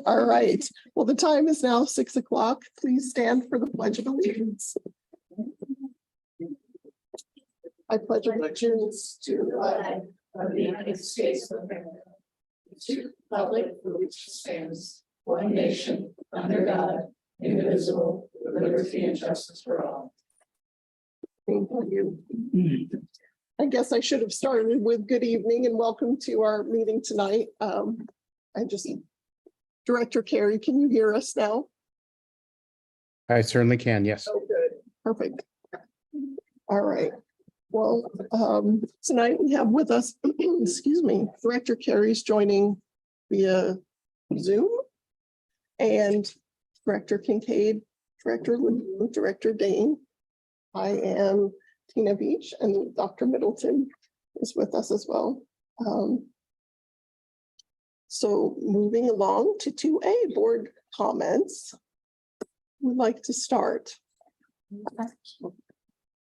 All right. Well, the time is now 6 o'clock. Please stand for the Pledge of Allegiance. I pledge allegiance to the flag of the United States of America, to the republic for which it stands, one nation, under God, indivisible, with liberty and justice for all. Thank you. I guess I should have started with good evening and welcome to our meeting tonight. Director Carey, can you hear us now? I certainly can, yes. Oh, good. Perfect. All right. Well, tonight we have with us, excuse me, Director Carey's joining via Zoom, and Director Kincaid, Director Lou, Director Dane. I am Tina Beach, and Dr. Middleton is with us as well. So moving along to 2A, board comments. Would like to start.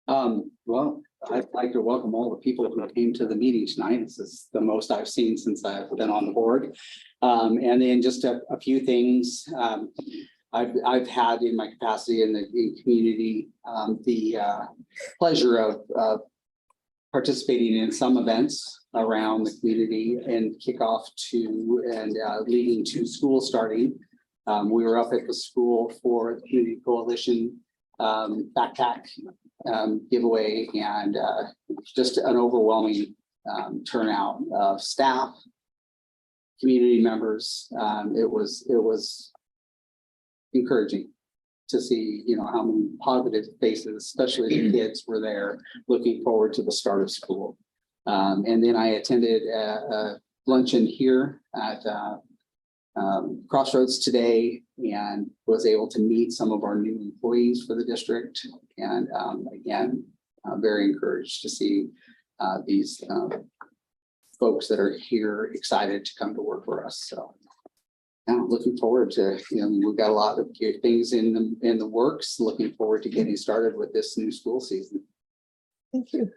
Well, I'd like to welcome all the people who came to the meeting tonight. This is the most I've seen since I've been on the board. And then just a few things I've had in my capacity in the community, the pleasure of participating in some events around the community and kickoff to and leading to school starting. We were up at the school for the Community Coalition backpack giveaway, and just an overwhelming turnout of staff, community members. It was encouraging to see, how many positive faces, especially the kids, were there looking forward to the start of school. And then I attended a luncheon here at Crossroads today and was able to meet some of our new employees for the district. And again, very encouraged to see these folks that are here excited to come to work for us. So I'm looking forward to, we've got a lot of good things in the works, looking forward to getting started with this new school season. Thank you.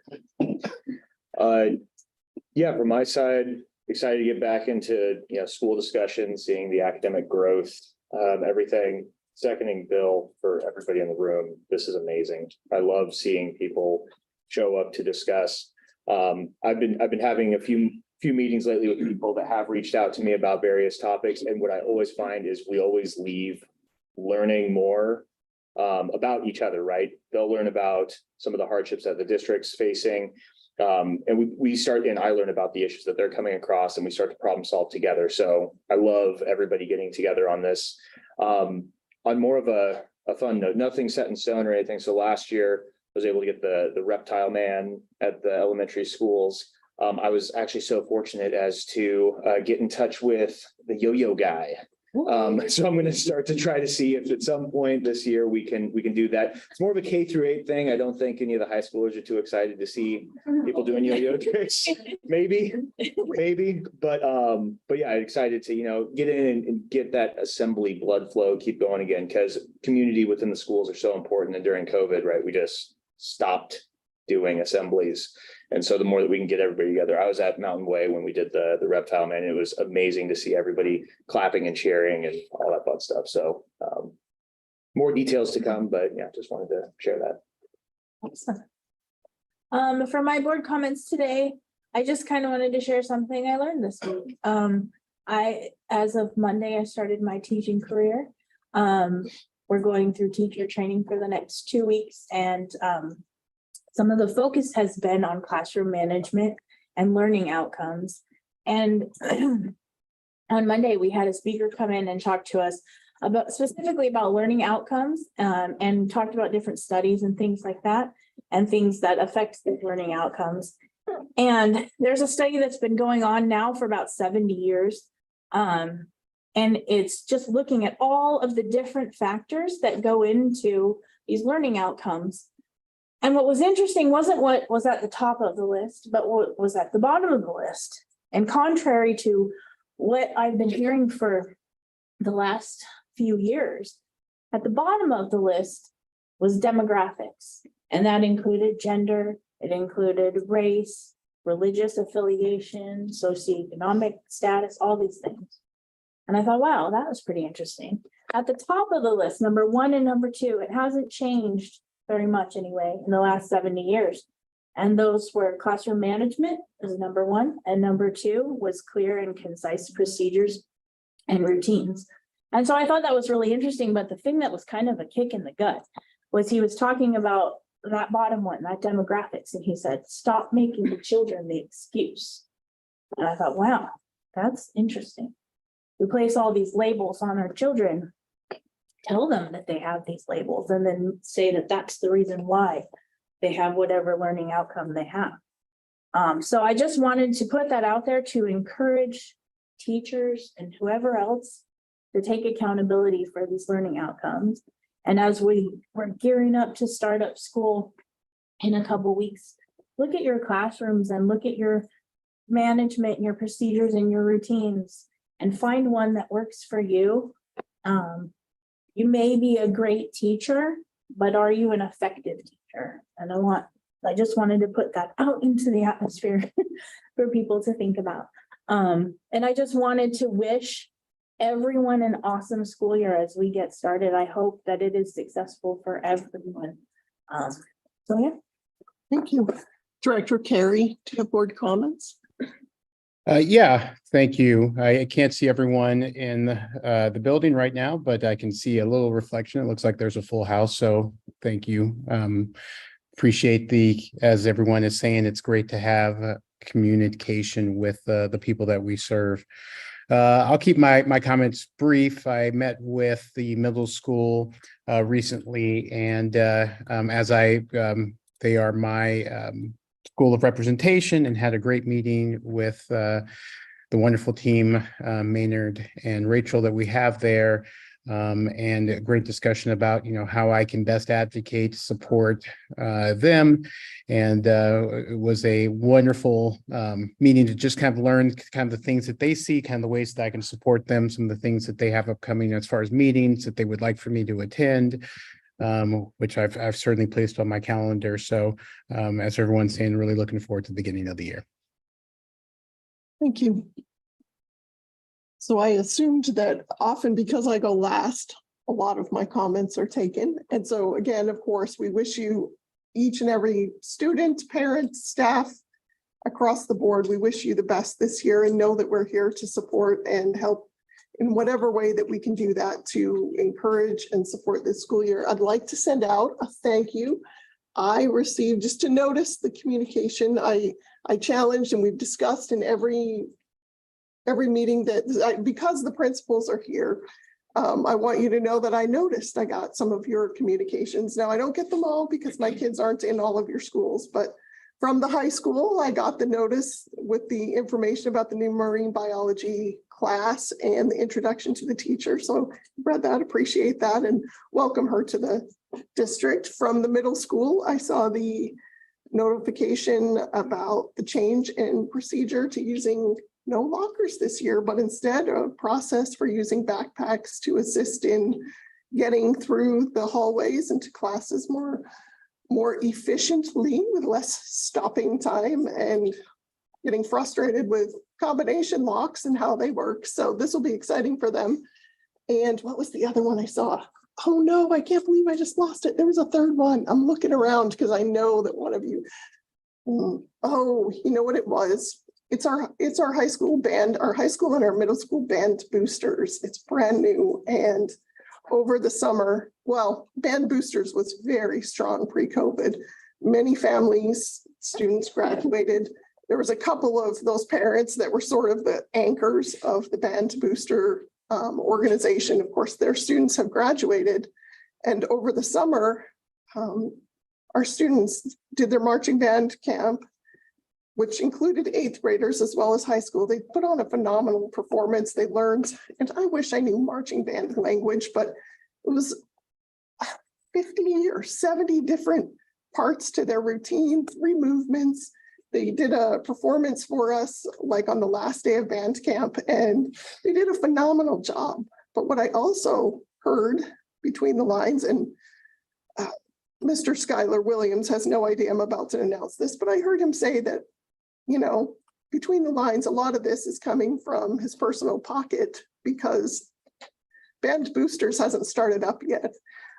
Yeah, from my side, excited to get back into school discussion, seeing the academic growth, everything. Seconding Bill for everybody in the room. This is amazing. I love seeing people show up to discuss. I've been having a few meetings lately with people that have reached out to me about various topics, and what I always find is we always leave learning more about each other. Right? They'll learn about some of the hardships that the district's facing. And we start, and I learn about the issues that they're coming across, and we start to problem solve together. So I love everybody getting together on this. On more of a fun note, nothing set in stone or anything. So last year I was able to get the reptile man at the elementary schools. I was actually so fortunate as to get in touch with the yo-yo guy. So I'm going to start to try to see if at some point this year we can do that. It's more of a K-8 thing. I don't think any of the high schoolers are too excited to see people doing yo-yo tricks. Maybe, but yeah, excited to get in and get that assembly blood flow, keep going again, because community within the schools are so important. And during COVID, right, we just stopped doing assemblies. And so the more that we can get everybody together, I was at Mountain Way when we did the reptile man. It was amazing to see everybody clapping and cheering and all that fun stuff. So more details to come, but yeah, just wanted to share that. Awesome. For my board comments today, I just kind of wanted to share something I learned this week. As of Monday, I started my teaching career. We're going through teacher training for the next 2 weeks, and some of the focus has been on classroom management and learning outcomes. And on Monday, we had a speaker come in and talk to us specifically about learning outcomes, and talked about different studies and things like that, and things that affect the learning outcomes. And there's a study that's been going on now for about 70 years. And it's just looking at all of the different factors that go into these learning outcomes. And what was interesting wasn't what was at the top of the list, but what was at the bottom of the list. And contrary to what I've been hearing for the last few years, at the bottom of the list was demographics. And that included gender, it included race, religious affiliation, socioeconomic status, all these things. And I thought, wow, that was pretty interesting. At the top of the list, number 1 and number 2, it hasn't changed very much anyway in the last 70 years. And those were classroom management is number 1, and number 2 was clear and concise procedures and routines. And so I thought that was really interesting, but the thing that was kind of a kick in the gut was he was talking about that bottom one, that demographics, and he said, stop making the children the excuse. And I thought, wow, that's interesting. We place all these labels on our children, tell them that they have these labels, and then say that that's the reason why they have whatever learning outcome they have. So I just wanted to put that out there to encourage teachers and whoever else to take accountability for these learning outcomes. And as we're gearing up to start up school in a couple weeks, look at your classrooms and look at your management and your procedures and your routines and find one that works for you. You may be a great teacher, but are you an effective teacher? And I just wanted to put that out into the atmosphere for people to think about. And I just wanted to wish everyone an awesome school year as we get started. I hope that it is successful for everyone. So yeah. Thank you. Director Carey, do you have board comments? Yeah, thank you. I can't see everyone in the building right now, but I can see a little reflection. It looks like there's a full house, so thank you. Appreciate as everyone is saying, it's great to have communication with the people that we serve. I'll keep my comments brief. I met with the middle school recently, and they are my school of representation, and had a great meeting with the wonderful team, Maynard and Rachel, that we have there, and a great discussion about, how I can best advocate, support them. And it was a wonderful meeting to just kind of learn kind of the things that they see, kind of the ways that I can support them, some of the things that they have upcoming as far as meetings that they would like for me to attend, which I've certainly placed on my calendar. So as everyone's saying, really looking forward to the beginning of the year. Thank you. So I assumed that often because I go last, a lot of my comments are taken. And so again, of course, we wish you, each and every student, parent, staff across the board, we wish you the best this year, and know that we're here to support and help in whatever way that we can do that to encourage and support this school year. I'd like to send out a thank you. I received, just to notice the communication, I challenged, and we've discussed in every meeting that because the principals are here, I want you to know that I noticed I got some of your communications. Now, I don't get them all because my kids aren't in all of your schools, but from the high school, I got the notice with the information about the new marine biology class and the introduction to the teacher. So read that, appreciate that, and welcome her to the district. From the middle school, I saw the notification about the change in procedure to using no lockers this year, but instead a process for using backpacks to assist in getting through the hallways into classes more efficiently with less stopping time and getting frustrated with combination locks and how they work. So this will be exciting for them. And what was the other one I saw? Oh no, I can't believe I just lost it. There was a third one. I'm looking around because I know that one of you, oh, you know what it was? It's our high school band, our high school and our middle school band boosters. It's brand new. And over the summer, well, band boosters was very strong pre-COVID. Many families, students graduated. There was a couple of those parents that were sort of the anchors of the band booster organization. Of course, their students have graduated. And over the summer, our students did their marching band camp, which included 8th graders as well as high school. They put on a phenomenal performance. They learned, and I wish I knew marching band language, but it was 50 or 70 different parts to their routine, 3 movements. They did a performance for us like on the last day of band camp, and they did a phenomenal job. But what I also heard between the lines, and Mr. Skylar Williams has no idea I'm about to announce this, but I heard him say that, between the lines, a lot of this is coming from his personal pocket because Band Boosters hasn't started up yet.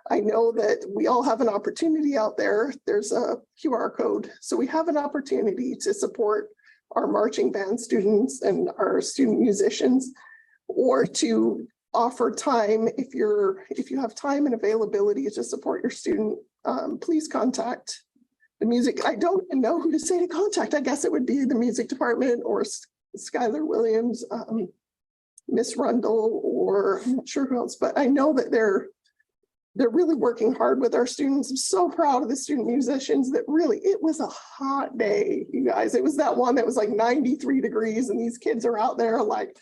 I know that we all have an opportunity out there. There's a QR code. So we have an opportunity to support our marching band students and our student musicians, or to offer time if you have time and availability to support your student. Please contact the music. I don't even know who to say to contact. I guess it would be the music department or Skylar Williams, Miss Rundle, or I'm not sure who else, but I know that they're really working hard with our students. I'm so proud of the student musicians that really, it was a hot day, you guys. It was that one that was like 93 degrees and these kids are out there like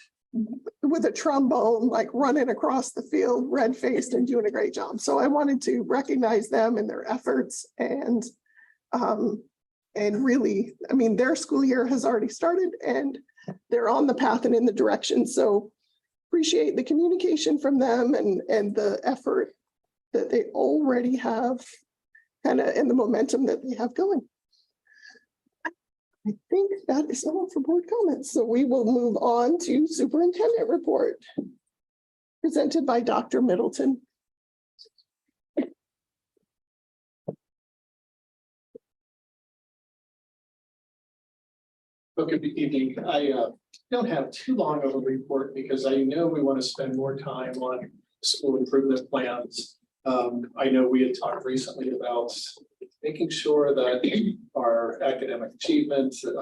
with a trombone, like running across the field, red-faced and doing a great job. So I wanted to recognize them and their efforts, and really, I mean, their school year has already started and they're on the path and in the direction. So appreciate the communication from them and the effort that they already have kind of, and the momentum that they have going. I think that is all for board comments. So we will move on to superintendent report presented by Dr. Middleton. Well, good evening. I don't have too long of a report because I know we want to spend more time on school improvement plans. I know we had talked recently about making sure that our academic achievements and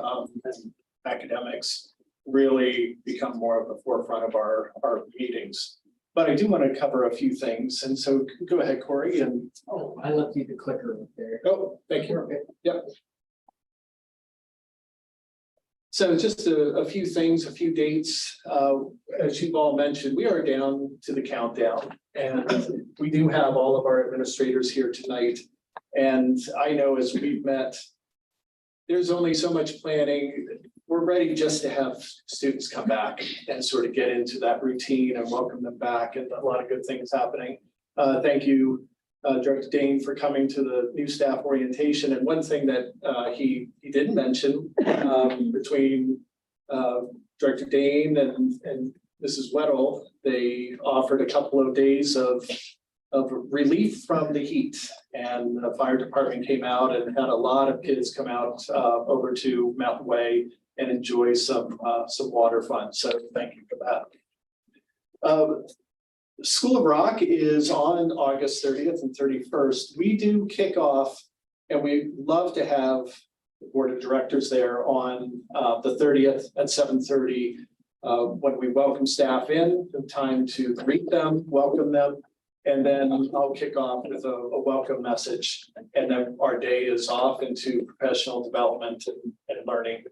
academics really become more of the forefront of our meetings. But I do want to cover a few things. And so go ahead, Corey. And oh, I left you the clicker up there. oh, thank you. Yep. So just a few things, a few dates. As you've all mentioned, we are down to the countdown, and we do have all of our administrators here tonight. And I know as we've met, there's only so much planning. We're ready just to have students come back and sort of get into that routine and welcome them back, and a lot of good things happening. Thank you, Director Dane, for coming to the new staff orientation. And one thing that he didn't mention between Director Dane and Mrs. Weddle, they offered a couple of days of relief from the heat, and the fire department came out and had a lot of kids come out over to Mountain Way and enjoy some water fun. So thank you for that. School of Rock is on August 30th and 31st. We do kick off, and we love to have the board of directors there on the 30th at 7:30 when we welcome staff in, the time to greet them, welcome them, and then I'll kick off with a welcome message. And then our day is off into professional development and learning.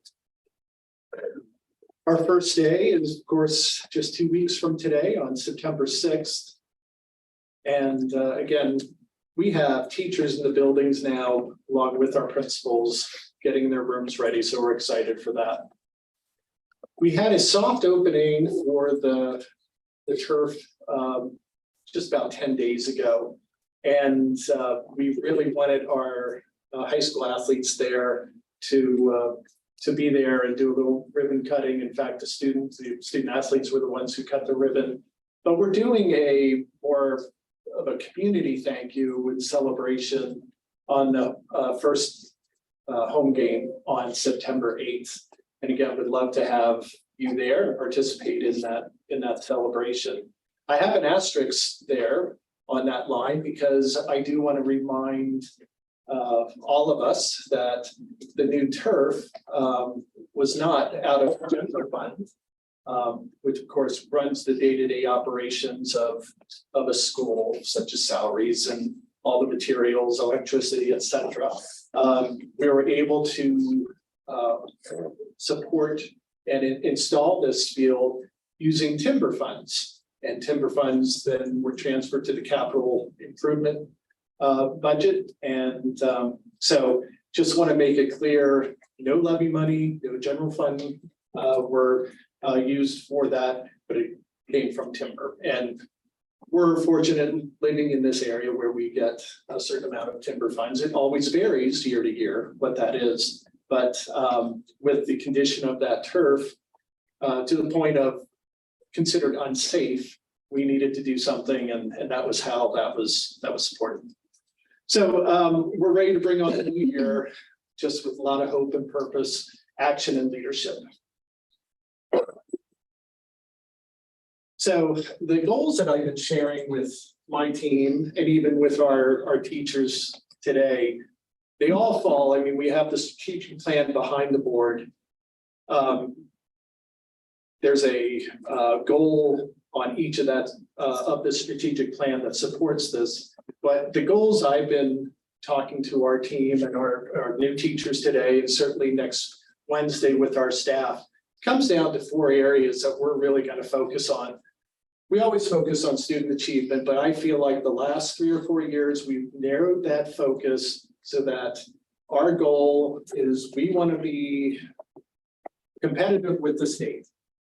Our first day is, of course, just 2 weeks from today on September 6th. And again, we have teachers in the buildings now, along with our principals, getting their rooms ready. So we're excited for that. We had a soft opening for the turf just about 10 days ago. And we really wanted our high school athletes there to be there and do a little ribbon cutting. In fact, the student athletes were the ones who cut the ribbon. But we're doing a more of a community thank you and celebration on the first home game on September 8th. And again, would love to have you there and participate in that celebration. I have an asterisk there on that line because I do want to remind all of us that the new turf was not out of general fund, which of course runs the day-to-day operations of a school, such as salaries and all the materials, electricity, etc. We were able to support and install this field using timber funds, and timber funds then were transferred to the capital improvement budget. And so just want to make it clear, no levy money, no general fund were used for that, but it came from timber. And we're fortunate living in this area where we get a certain amount of timber funds. It always varies year to year what that is. But with the condition of that turf, to the point of considered unsafe, we needed to do something, and that was how that was supported. So we're ready to bring on the new year, just with a lot of hope and purpose, action and leadership. So the goals that I've been sharing with my team and even with our teachers today, they all fall. I mean, we have the strategic plan behind the board. There's a goal on each of that of the strategic plan that supports this. But the goals I've been talking to our team and our new teachers today, and certainly next Wednesday with our staff, comes down to 4 areas that we're really going to focus on. We always focus on student achievement, but I feel like the last 3 or 4 years, we've narrowed that focus so that our goal is we want to be competitive with the state.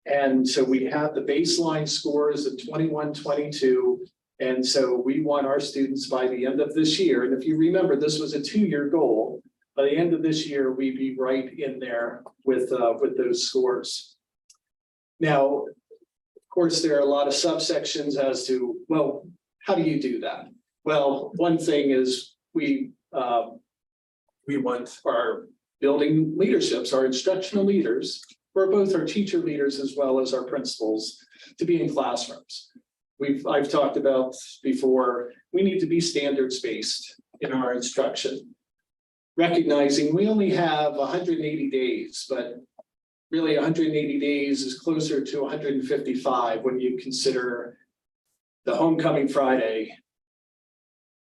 And so we have the baseline scores of 21, 22. And so we want our students by the end of this year. And if you remember, this was a 2-year goal. By the end of this year, we'd be right in there with those scores. Now, of course, there are a lot of subsections as to, well, how do you do that? Well, one thing is we want our building leaderships, our instructional leaders, for both our teacher leaders as well as our principals, to be in classrooms. I've talked about before, we need to be standards-based in our instruction, recognizing we only have 180 days, but really 180 days is closer to 155 when you consider the homecoming Friday,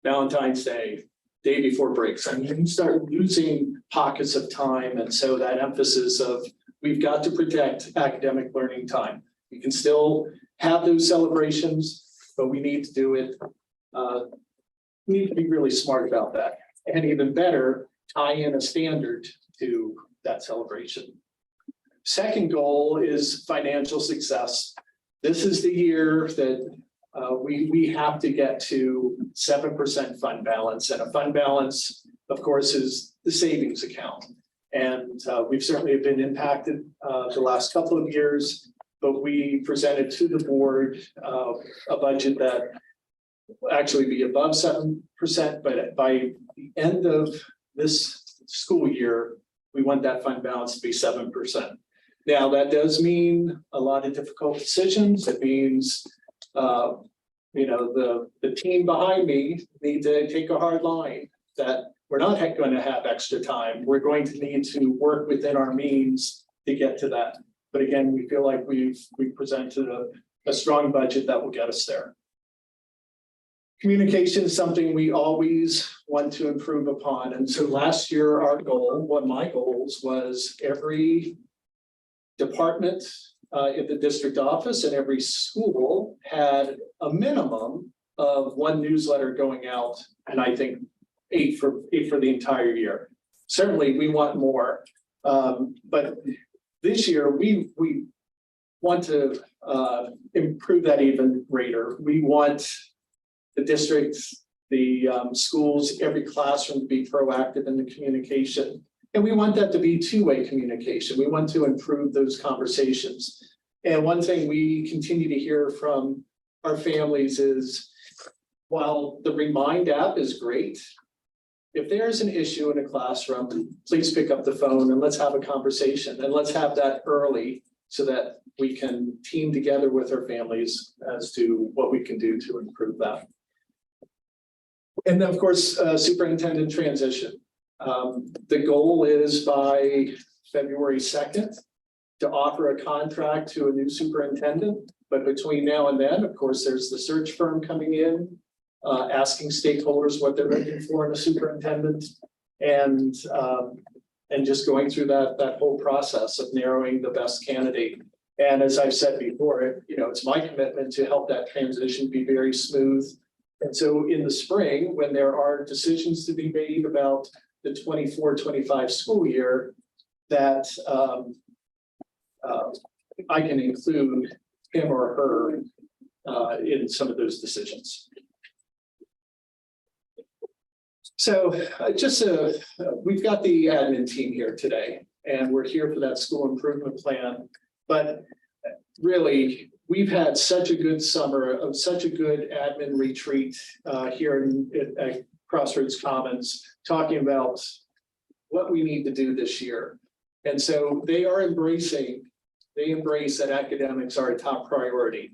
Valentine's Day, day before breaks. I mean, you start losing pockets of time. And so that emphasis of we've got to protect academic learning time. We can still have those celebrations, but we need to do it. We need to be really smart about that. And even better, tie in a standard to that celebration. Second goal is financial success. This is the year that we have to get to 7% fund balance, and a fund balance, of course, is the savings account. And we've certainly been impacted the last couple of years, but we presented to the board a budget that will actually be above 7%, but by the end of this school year, we want that fund balance to be 7%. Now, that does mean a lot of difficult decisions. It means, the team behind me need to take a hard line that we're not going to have extra time. We're going to need to work within our means to get to that. But again, we feel like we've presented a strong budget that will get us there. Communication is something we always want to improve upon. And so last year, our goal, one of my goals, was every department in the district office and every school had a minimum of 1 newsletter going out, and I think 8 for the entire year. Certainly, we want more, but this year we want to improve that even greater. We want the districts, the schools, every classroom to be proactive in the communication. And we want that to be 2-way communication. We want to improve those conversations. And one thing we continue to hear from our families is, while the Remind app is great, if there's an issue in a classroom, please pick up the phone and let's have a conversation, and let's have that early so that we can team together with our families as to what we can do to improve that. And then, of course, superintendent transition. The goal is by February 2nd to offer a contract to a new superintendent. But between now and then, of course, there's the search firm coming in, asking stakeholders what they're looking for in a superintendent, and just going through that whole process of narrowing the best candidate. And as I've said before, it's my commitment to help that transition be very smooth. And so in the spring, when there are decisions to be made about the 24-25 school year, that I can include him or her in some of those decisions. So we've got the admin team here today, and we're here for that school improvement plan. But really, we've had such a good summer of such a good admin retreat here at Crossroads Commons, talking about what we need to do this year. And so they embrace that academics are a top priority.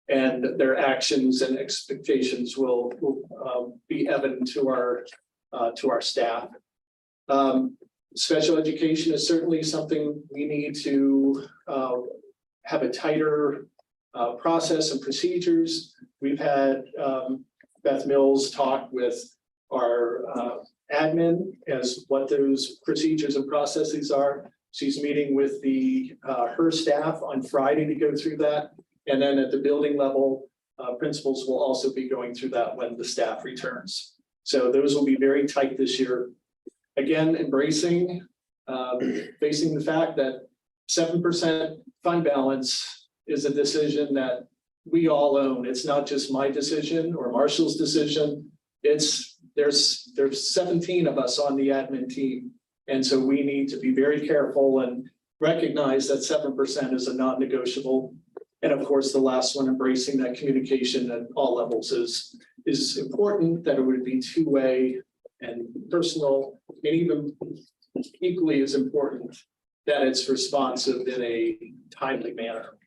And their actions and expectations will be evident to our staff. Special education is certainly something we need to have a tighter process and procedures. We've had Beth Mills talk with our admin as what those procedures and processes are. She's meeting with her staff on Friday to go through that. And then at the building level, principals will also be going through that when the staff returns. So those will be very tight this year. Again, facing the fact that 7% fund balance is a decision that we all own. It's not just my decision or Marshall's decision. There's 17 of us on the admin team. And so we need to be very careful and recognize that 7% is a non-negotiable. And of course, the last one, embracing that communication at all levels is important, that it would be two-way and personal, and even equally as important that it's responsive in a timely manner.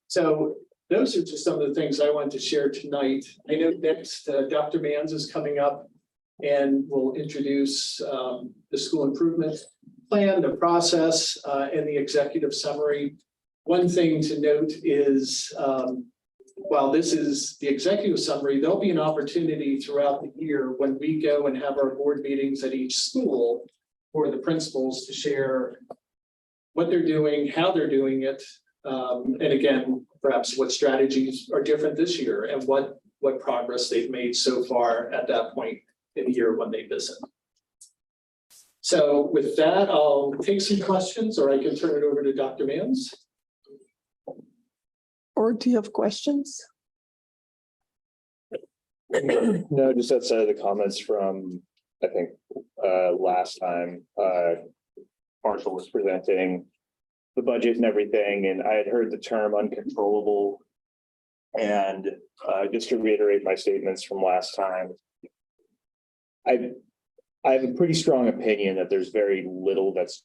So those are just some of the things I wanted to share tonight. I know next Dr. Manns is coming up and will introduce the school improvement plan, the process, and the executive summary. One thing to note is while this is the executive summary, there'll be an opportunity throughout the year when we go and have our board meetings at each school for the principals to share what they're doing, how they're doing it, and again, perhaps what strategies are different this year and what progress they've made so far at that point in the year when they visit. So with that, I'll take some questions, or I can turn it over to Dr. Manns. Or do you have questions? No, just outside of the comments from, I think, last time, Marshall was presenting the budget and everything, and I had heard the term uncontrollable. And just to reiterate my statements from last time, I have a pretty strong opinion that there's very little that's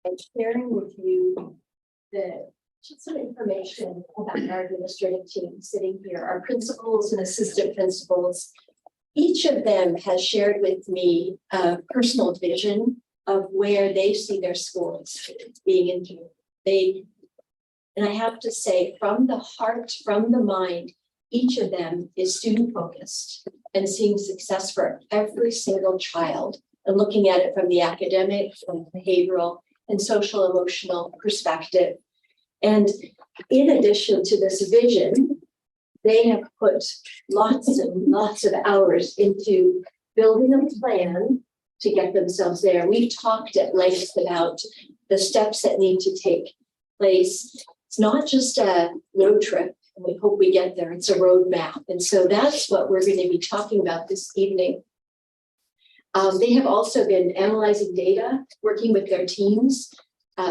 and sharing with you just some information about our administrative team sitting here, our principals and assistant principals. Each of them has shared with me a personal vision of where they see their schools being in. And I have to say, from the heart, from the mind, each of them is student focused and seeing success for every single child and looking at it from the academic, from behavioral and social emotional perspective. And in addition to this vision, they have put lots and lots of hours into building a plan to get themselves there. We've talked at length about the steps that need to take place. It's not just a road trip, and we hope we get there. It's a roadmap. And so that's what we're going to be talking about this evening. They have also been analyzing data, working with their teams.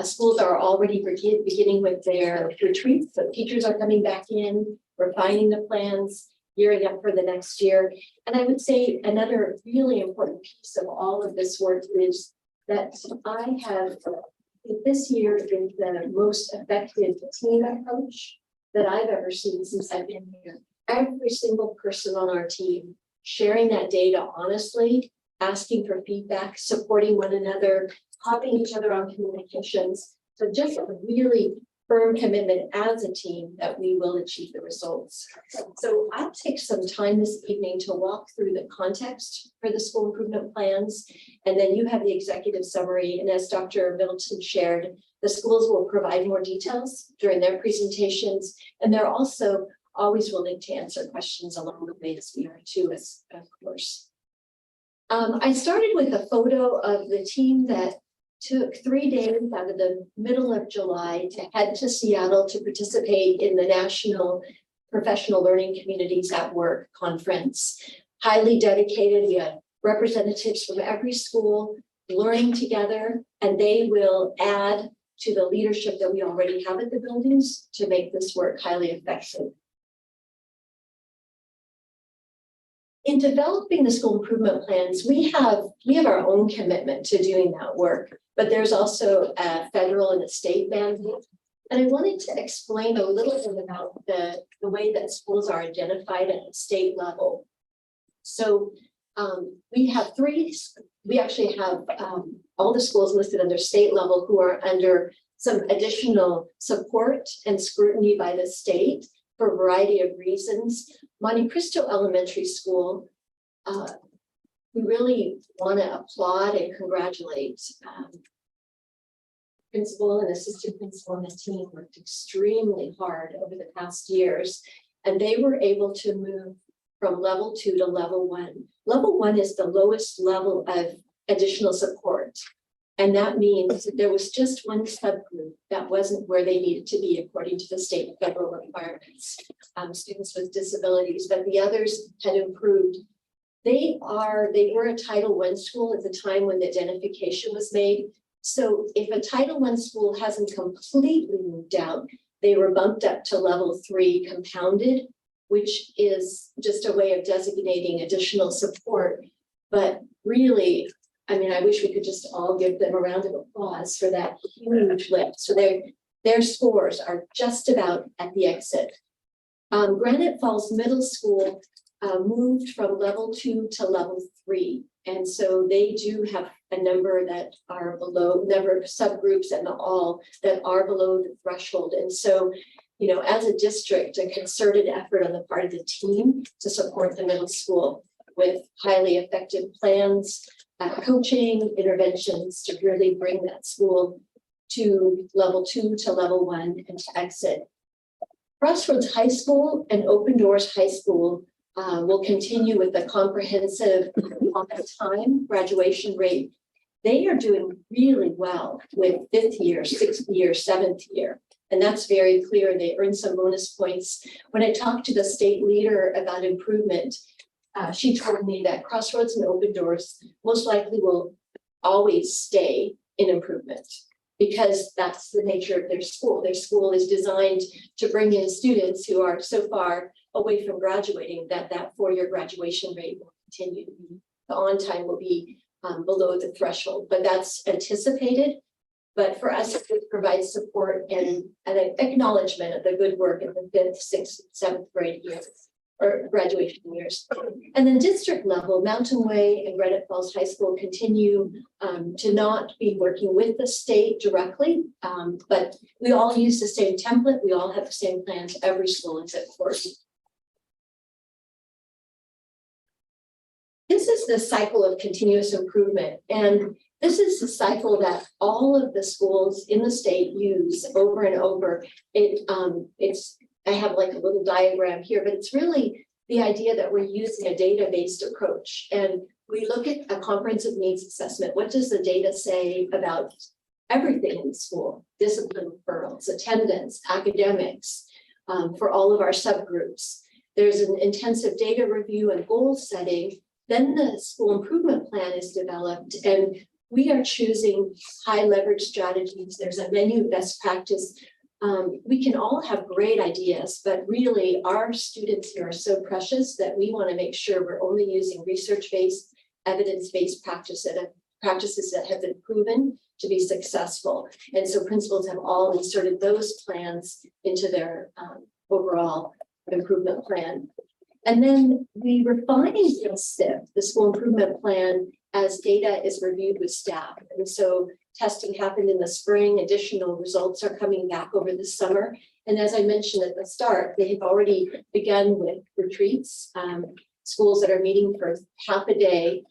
Schools are already beginning with their retreats. So teachers are coming back in, refining the plans, gearing up for the next year. And I would say another really important piece of all of this work is that this year is the most effective team approach that I've ever seen since I've been here. Every single person on our team sharing that data honestly, asking for feedback, supporting one another, helping each other on communications. So just a really firm commitment as a team that we will achieve the results. So I'll take some time this evening to walk through the context for the school improvement plans, and then you have the executive summary. And as Dr. Middleton shared, the schools will provide more details during their presentations, and they're also always willing to answer questions along the way, as we are too, as of course. I started with a photo of the team that took 3 days out of the middle of July to head to Seattle to participate in the National Professional Learning Communities at Work conference. Highly dedicated. We had representatives from every school learning together, and they will add to the leadership that we already have at the buildings to make this work highly effective. In developing the school improvement plans, we have our own commitment to doing that work, but there's also a federal and a state mandate. And I wanted to explain a little bit about the way that schools are identified at the state level. So we actually have all the schools listed under state level who are under some additional support and scrutiny by the state for a variety of reasons. Monte Cristo Elementary School, we really want to applaud and congratulate principal and assistant principal and the team worked extremely hard over the past years, and they were able to move from level 2 to level 1. Level 1 is the lowest level of additional support. And that means that there was just one subgroup that wasn't where they needed to be according to the state and federal requirements, students with disabilities, but the others had improved. They were a Title I school at the time when the identification was made. So if a Title I school hasn't completely moved out, they were bumped up to level 3 compounded, which is just a way of designating additional support. But really, I mean, I wish we could just all give them a round of applause for that huge lift. So their scores are just about at the exit. Granite Falls Middle School moved from level 2 to level 3. And so they do have a number that are below, number of subgroups and all that are below the threshold. And so, you know, as a district, a concerted effort on the part of the team to support the middle school with highly effective plans, coaching, interventions to really bring that school to level 2 to level 1 and to exit. Crossroads High School and Open Doors High School will continue with the comprehensive on-time graduation rate. They are doing really well with 5th year, 6th year, 7th year. And that's very clear. They earned some bonus points. When I talked to the state leader about improvement, she told me that Crossroads and Open Doors most likely will always stay in improvement because that's the nature of their school. Their school is designed to bring in students who are so far away from graduating that 4-year graduation rate will continue. The on time will be below the threshold, but that's anticipated. But for us, it provides support and an acknowledgement of the good work in the 5th, 6th, 7th grade years or graduation years. And then district level, Mountain Way and Granite Falls High School continue to not be working with the state directly, but we all use the same template. We all have the same plans. Every school is at course. This is the cycle of continuous improvement. And this is the cycle that all of the schools in the state use over and over. I have like a little diagram here, but it's really the idea that we're using a data-based approach. And we look at a comprehensive needs assessment. What does the data say about everything in the school? Discipline referrals, attendance, academics, for all of our subgroups. There's an intensive data review and goal setting. Then the school improvement plan is developed, and we are choosing high leverage strategies. There's a menu of best practice. We can all have great ideas, but really our students here are so precious that we want to make sure we're only using research-based, evidence-based practices that have been proven to be successful. And so principals have all inserted those plans into their overall improvement plan. And then we refine the SIP, the school improvement plan, as data is reviewed with staff. And so testing happened in the spring, additional results are coming back over the summer. And as I mentioned at the start, they have already begun with retreats, schools that are meeting for half a day,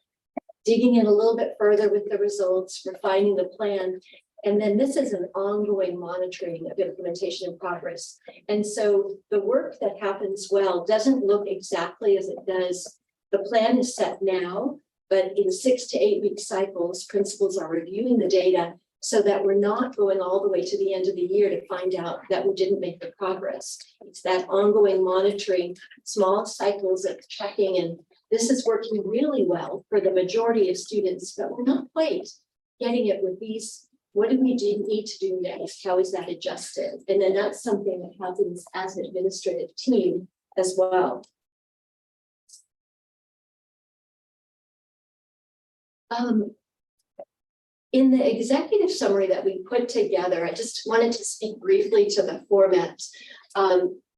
digging in a little bit further with the results, refining the plan. And then this is an ongoing monitoring of implementation and progress. And so the work that happens well doesn't look exactly as it does. The plan is set now, but in 6 to 8 week cycles, principals are reviewing the data so that we're not going all the way to the end of the year to find out that we didn't make the progress. It's that ongoing monitoring, small cycles of checking, and this is working really well for the majority of students, but we're not quite getting it with these. What do we need to do next? How is that adjusted? And then that's something that happens as an administrative team as well. In the executive summary that we put together, I just wanted to speak briefly to the format.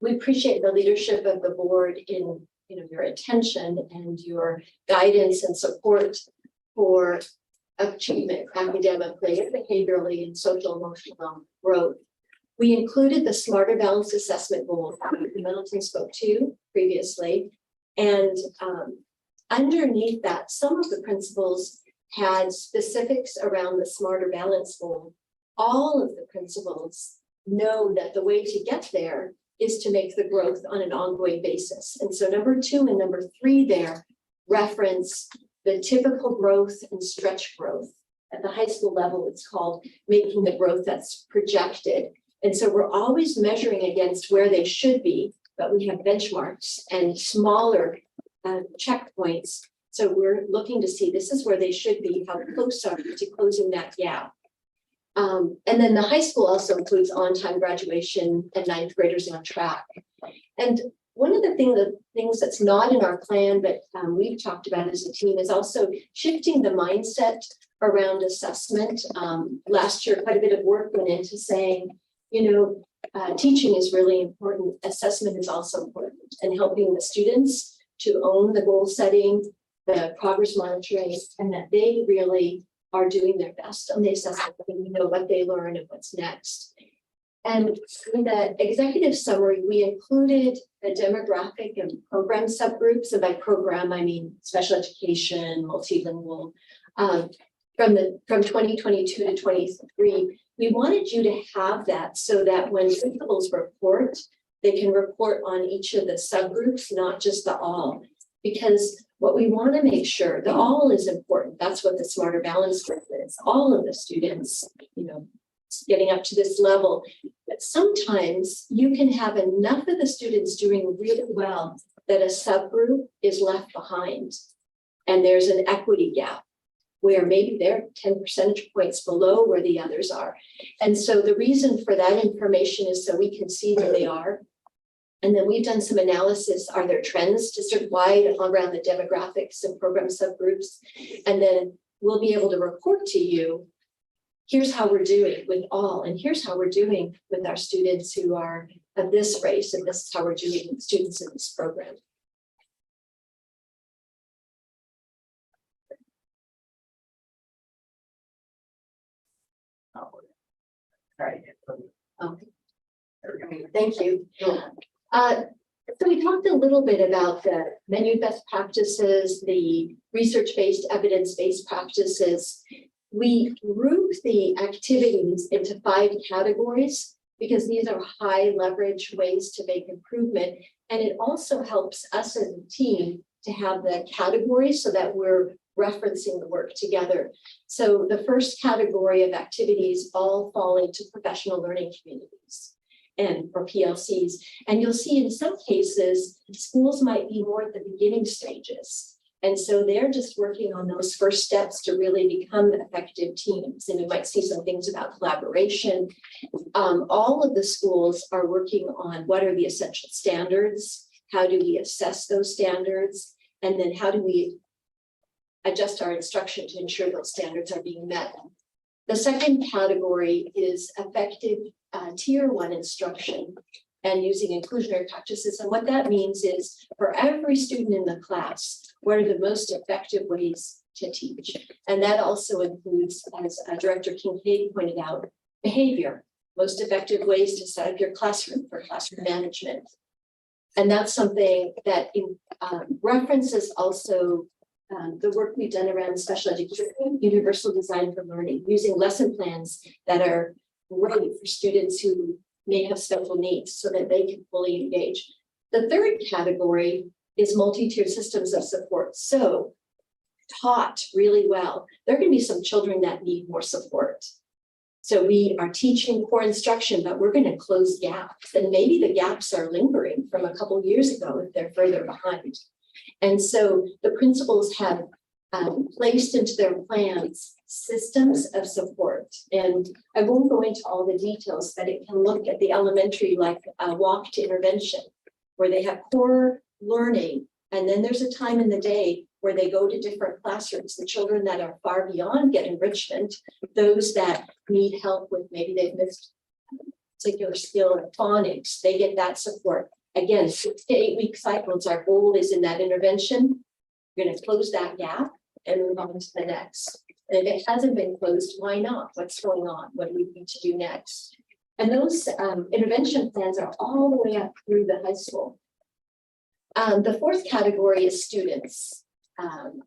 We appreciate the leadership of the board in your attention and your guidance and support for achievement academically, behaviorally, and social emotional growth. We included the Smarter Balanced Assessment goal that Middleton spoke to previously. And underneath that, some of the principals had specifics around the Smarter Balance goal. All of the principals know that the way to get there is to make the growth on an ongoing basis. And so number 2 and number 3 there reference the typical growth and stretch growth. At the high school level, it's called making the growth that's projected. And so we're always measuring against where they should be, but we have benchmarks and smaller checkpoints. So we're looking to see this is where they should be, how close are we to closing that gap. And then the high school also includes on-time graduation and 9th graders on track. And one of the things that's not in our plan, but we've talked about as a team, is also shifting the mindset around assessment. Last year, quite a bit of work went into saying, teaching is really important. Assessment is also important, and helping the students to own the goal setting, the progress monitoring, and that they really are doing their best on the assessment, and we know what they learn and what's next. And in the executive summary, we included the demographic and program subgroups. And by program, I mean special education, multilingual. From 2022 to 23, we wanted you to have that so that when principals report, they can report on each of the subgroups, not just the all. Because what we want to make sure, the all is important. That's what the Smarter Balance group is. All of the students, getting up to this level. But sometimes you can have enough of the students doing really well that a subgroup is left behind. And there's an equity gap where maybe they're 10 percentage points below where the others are. And so the reason for that information is so we can see where they are. And then we've done some analysis. Are there trends district-wide around the demographics and program subgroups? And then we'll be able to report to you, here's how we're doing with all, and here's how we're doing with our students who are of this race, and this is how we're doing with students in this program. All right. Okay. Thank you. So we talked a little bit about the menu best practices, the research-based, evidence-based practices. We group the activities into 5 categories because these are high leverage ways to make improvement. And it also helps us as a team to have the categories so that we're referencing the work together. So the first category of activities all fall into professional learning communities or PLCs. And you'll see in some cases, schools might be more at the beginning stages. And so they're just working on those first steps to really become effective teams. And you might see some things about collaboration. All of the schools are working on what are the essential standards? How do we assess those standards? And then how do we adjust our instruction to ensure those standards are being met? The second category is effective tier 1 instruction and using inclusionary practices. And what that means is for every student in the class, what are the most effective ways to teach? And that also includes, as Director Kincaid pointed out, behavior, most effective ways to set up your classroom for classroom management. And that's something that references also the work we've done around special education, universal design for learning, using lesson plans that are right for students who may have special needs so that they can fully engage. The third category is multi-tiered systems of support. So taught really well, there are going to be some children that need more support. So we are teaching core instruction, but we're going to close gaps. And maybe the gaps are lingering from a couple of years ago if they're further behind. And so the principals have placed into their plans systems of support. And I won't go into all the details, but it can look at the elementary like a walk to intervention, where they have core learning. And then there's a time in the day where they go to different classrooms. The children that are far beyond get enrichment, those that need help with maybe they've missed a particular skill in phonics, they get that support. Again, 6 to 8 week cycles, our goal is in that intervention. We're going to close that gap and move on to the next. And if it hasn't been closed, why not? What's going on? What do we need to do next? And those intervention plans are all the way up through the high school. The fourth category is students.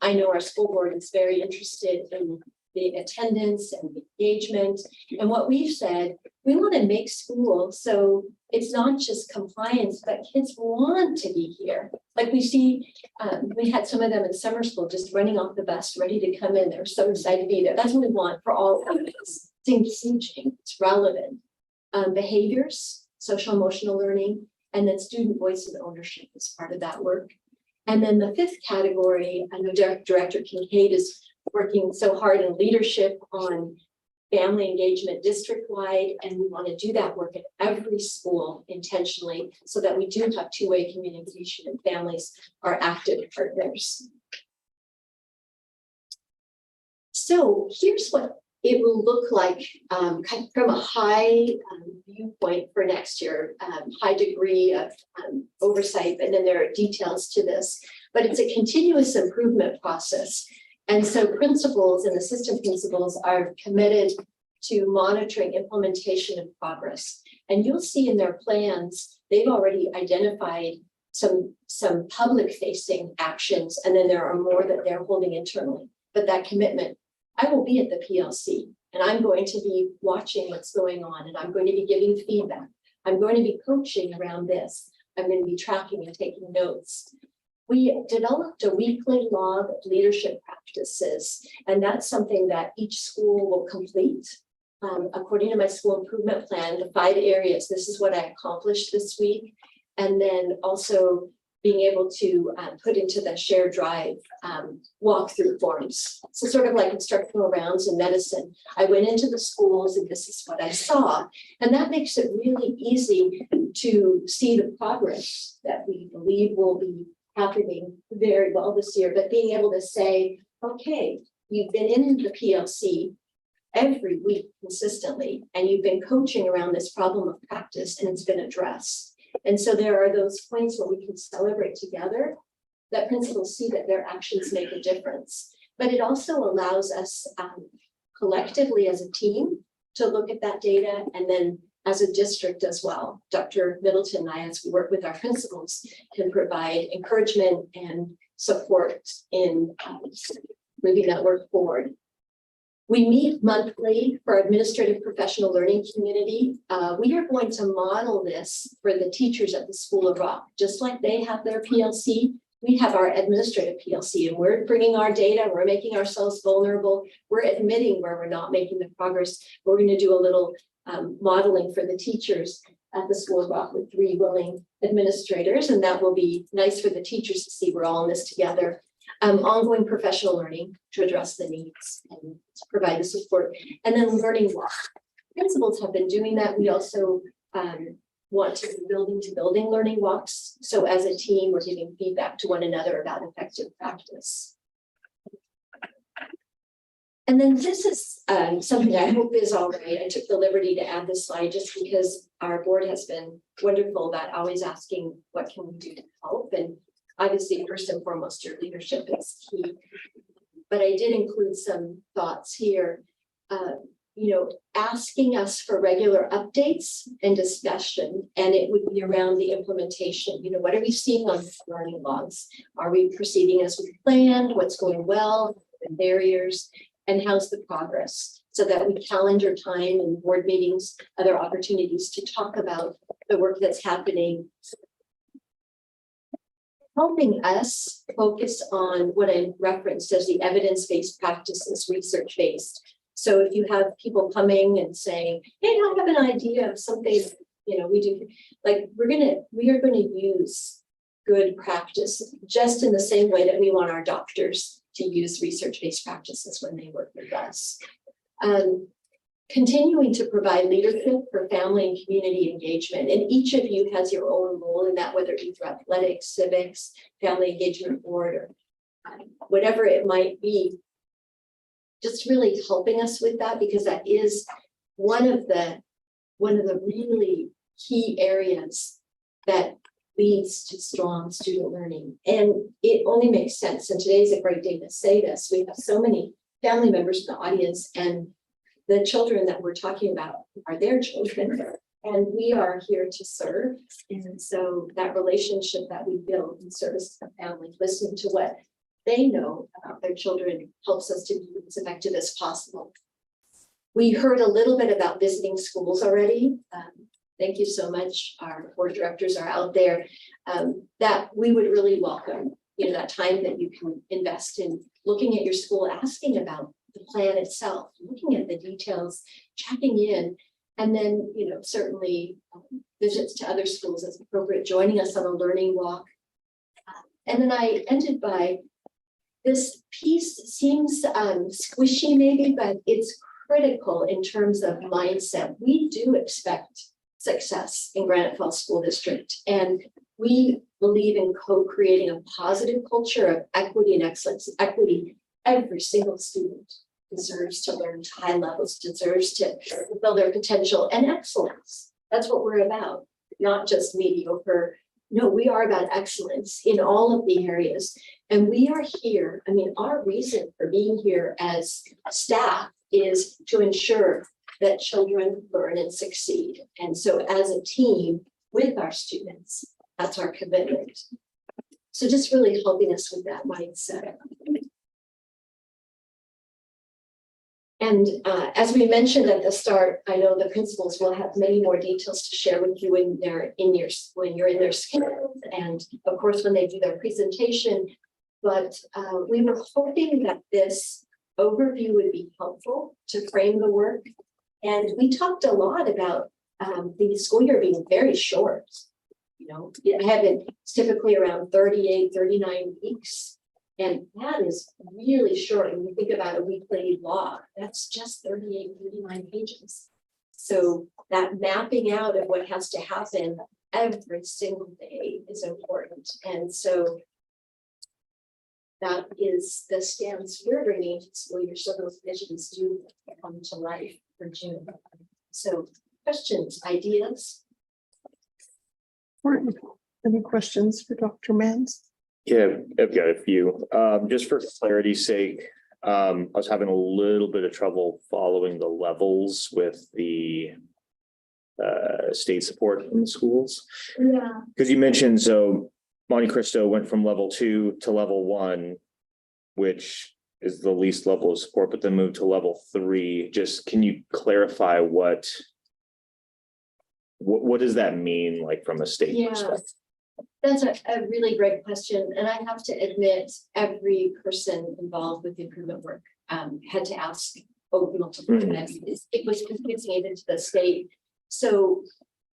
I know our school board is very interested in the attendance and engagement. And what we've said, we want to make school so it's not just compliance, but kids want to be here. Like we see, we had some of them in summer school just running off the bus, ready to come in. They're so excited to be there. That's what we want for all of us. It's engaging, it's relevant. Behaviors, social emotional learning, and then student voice and ownership is part of that work. And then the fifth category, I know Director Kincaid is working so hard in leadership on family engagement district-wide, and we want to do that work at every school intentionally so that we do have two-way communication and families are active partners. So here's what it will look like kind of from a high viewpoint for next year, high degree of oversight, and then there are details to this, but it's a continuous improvement process. And so principals and assistant principals are committed to monitoring implementation and progress. And you'll see in their plans, they've already identified some public facing actions, and then there are more that they're holding internally. But that commitment, I will be at the PLC and I'm going to be watching what's going on, and I'm going to be giving feedback. I'm going to be coaching around this. I'm going to be tracking and taking notes. We developed a weekly log of leadership practices, and that's something that each school will complete. According to my school improvement plan, the 5 areas, this is what I accomplished this week. And then also being able to put into the shared drive walkthrough forms. So sort of like instructional rounds in medicine. I went into the schools and this is what I saw. And that makes it really easy to see the progress that we believe will be happening very well this year, but being able to say, okay, you've been in the PLC every week consistently, and you've been coaching around this problem of practice and it's been addressed. And so there are those points where we can celebrate together that principals see that their actions make a difference. But it also allows us collectively as a team to look at that data, and then as a district as well. Dr. Middleton and I, as we work with our principals, can provide encouragement and support in moving that work forward. We meet monthly for our administrative professional learning community. We are going to model this for the teachers at the School of Rock. Just like they have their PLC, we have our administrative PLC, and we're bringing our data, we're making ourselves vulnerable, we're admitting where we're not making the progress. We're going to do a little modeling for the teachers at the School of Rock with 3 willing administrators, and that will be nice for the teachers to see we're all in this together. Ongoing professional learning to address the needs and to provide the support, and then learning walk. Principals have been doing that. We also want to do building learning walks. So as a team, we're giving feedback to one another about effective practice. And then this is something I hope is all right. I took the liberty to add this slide just because our board has been wonderful about always asking what can we do to help. And obviously, first and foremost, your leadership is key. But I did include some thoughts here, asking us for regular updates and discussion, and it would be around the implementation. What are we seeing on learning logs? Are we proceeding as we planned? What's going well? The barriers, and how's the progress? So that we calendar time and board meetings, other opportunities to talk about the work that's happening, helping us focus on what I referenced as the evidence-based practices, research-based. So if you have people coming and saying, hey, I have an idea of something, we do, like we are gonna use good practice just in the same way that we want our doctors to use research-based practices when they work with us. Continuing to provide leadership for family and community engagement. And each of you has your own role in that, whether it be through athletics, civics, family engagement board, or whatever it might be. Just really helping us with that, because that is one of the really key areas that leads to strong student learning. And it only makes sense. And today's a great day to say this. We have so many family members in the audience, and the children that we're talking about are their children, and we are here to serve. And so that relationship that we build in service to the family, listening to what they know about their children, helps us to be as effective as possible. We heard a little bit about visiting schools already. Thank you so much. Our board of directors are out there. That we would really welcome, that time that you can invest in looking at your school, asking about the plan itself, looking at the details, checking in, and then, certainly visits to other schools as appropriate, joining us on a learning walk. And then I ended by, this piece seems squishy maybe, but it's critical in terms of mindset. We do expect success in Granite Falls School District, and we believe in co-creating a positive culture of equity and excellence. Equity, every single student deserves to learn to high levels, deserves to fulfill their potential, and excellence. That's what we're about, not just mediocre. No, we are about excellence in all of the areas. And we are here. Our reason for being here as staff is to ensure that children learn and succeed. And so as a team with our students, that's our commitment. So just really helping us with that mindset. And as we mentioned at the start, I know the principals will have many more details to share with you when you're in their skills, and of course when they do their presentation. But we were hoping that this overview would be helpful to frame the work. And we talked a lot about the school year being very short. It's typically around 38, 39 weeks. And that is really short. When you think about a weekly log, that's just 38, 39 pages. So that mapping out of what has to happen every single day is important. And so that is the stance we're bringing to school year, so those visions do come to life for June. So questions, ideas? Any questions for Dr. Mans? Yeah, I've got a few. Just for clarity's sake, I was having a little bit of trouble following the levels with the state support in the schools. Yeah. Because you mentioned, so Monte Cristo went from level 2 to level 1, which is the least level of support, but then moved to level 3. Just can you clarify what does that mean, like from a state perspective? That's a really great question. And I have to admit, every person involved with the improvement work had to ask multiple times. It was confusing even to the state. So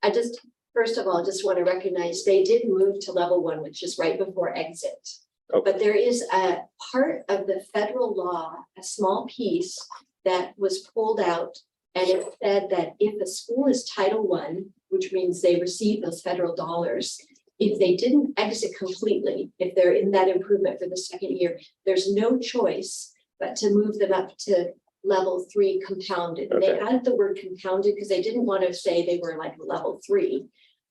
I just, first of all, just want to recognize they did move to level 1, which is right before exit. Okay. But there is a part of the federal law, a small piece that was pulled out. And it said that if a school is Title I, which means they receive those federal dollars, if they didn't exit completely, if they're in that improvement for the second year, there's no choice but to move them up to level 3 compounded. And they added the word compounded because they didn't want to say they were like level 3.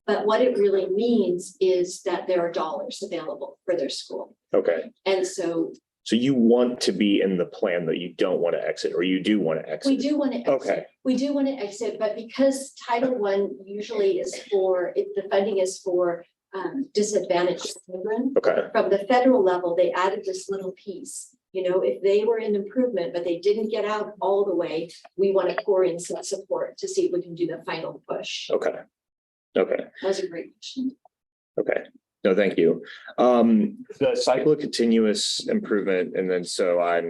But what it really means is that there are dollars available for their school. Okay. And so you want to be in the plan that you don't want to exit, or you do want to exit? we do want to exit. Okay. We do want to exit, but because Title I usually is for, the funding is for disadvantaged children. Okay. From the federal level, they added this little piece. You know, if they were in improvement, but they didn't get out all the way, we want to pour in some support to see if we can do the final push. Okay. Okay. That was a great question. Okay. No, thank you. The cycle of continuous improvement, and then so I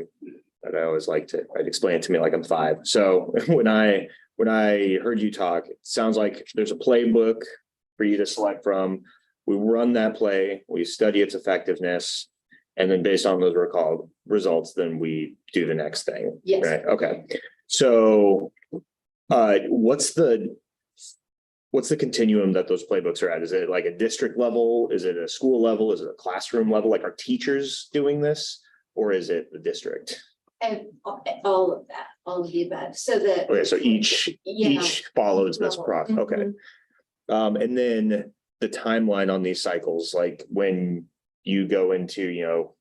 always like to explain it to me like I'm 5. So when I heard you talk, it sounds like there's a playbook for you to select from. We run that play, we study its effectiveness, and then based on those results, then we do the next thing. Yes. Right? Okay. So what's the continuum that those playbooks are at? Is it like a district level? Is it a school level? Is it a classroom level? Like, are teachers doing this, or is it the district? And all of that, all of the above. So that. Okay, so each follows this process. Okay. And then the timeline on these cycles, like when you go into,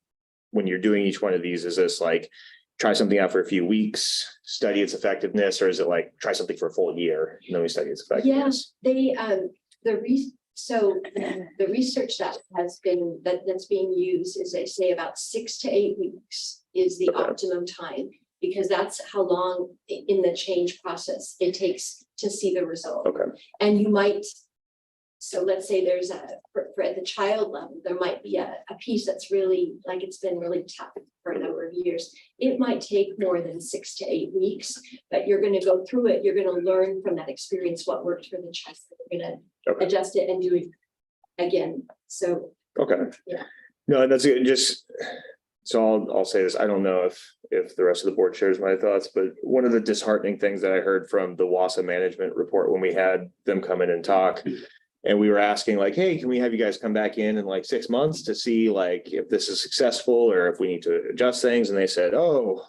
when you're doing each one of these, is this like try something out for a few weeks, study its effectiveness, or is it like try something for a full year and then we study its effectiveness? Yeah, the research that has been that's being used is, they say, about 6 to 8 weeks is the optimum time, because that's how long in the change process it takes to see the result. Okay. And you might, so let's say there's for at the child level, there might be a piece that's really, like, it's been really tough for a number of years. It might take more than 6 to 8 weeks, but you're going to go through it. You're going to learn from that experience what worked for the child. You're going to adjust it and do it again. So. Okay. Yeah. No, that's good. Just so I'll say this. I don't know if the rest of the board shares my thoughts, but one of the disheartening things that I heard from the WASA management report when we had them come in and talk, and we were asking like, hey, can we have you guys come back in like 6 months to see like if this is successful or if we need to adjust things? And they said, oh,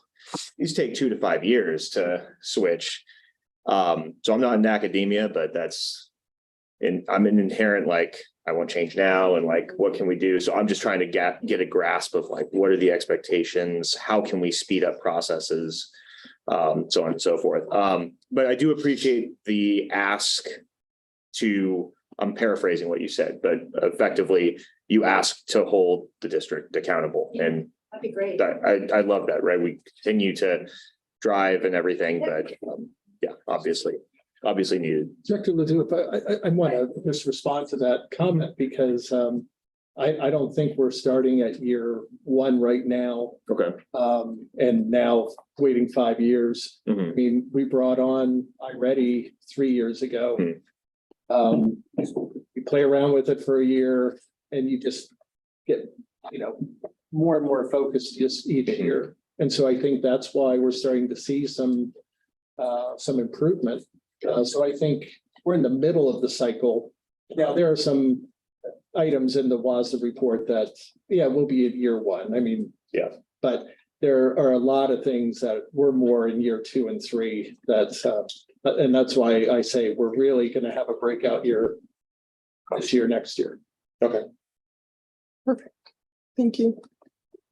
these take 2 to 5 years to switch. So I'm not in academia, but I'm an inherent, like, I want change now. And like, what can we do? So I'm just trying to get a grasp of like, what are the expectations? How can we speed up processes? So on and so forth. But I do appreciate the ask to, I'm paraphrasing what you said, but effectively you ask to hold the district accountable. And that'd be great. I love that, right? We continue to drive and everything, but yeah, obviously needed. Director Ledoux, I want to just respond to that comment, because I don't think we're starting at year 1 right now. Okay. And now waiting 5 years. Mhm. I mean, we brought on iReady 3 years ago. You play around with it for a year and you just get, more and more focused just each year. And so I think that's why we're starting to see some improvement. So I think we're in the middle of the cycle. Now, there are some items in the WASA report that, will be at year 1. I mean, Yeah. But there are a lot of things that were more in year 2 and 3 and that's why I say we're really going to have a breakout year this year, next year. Okay. Perfect. Thank you.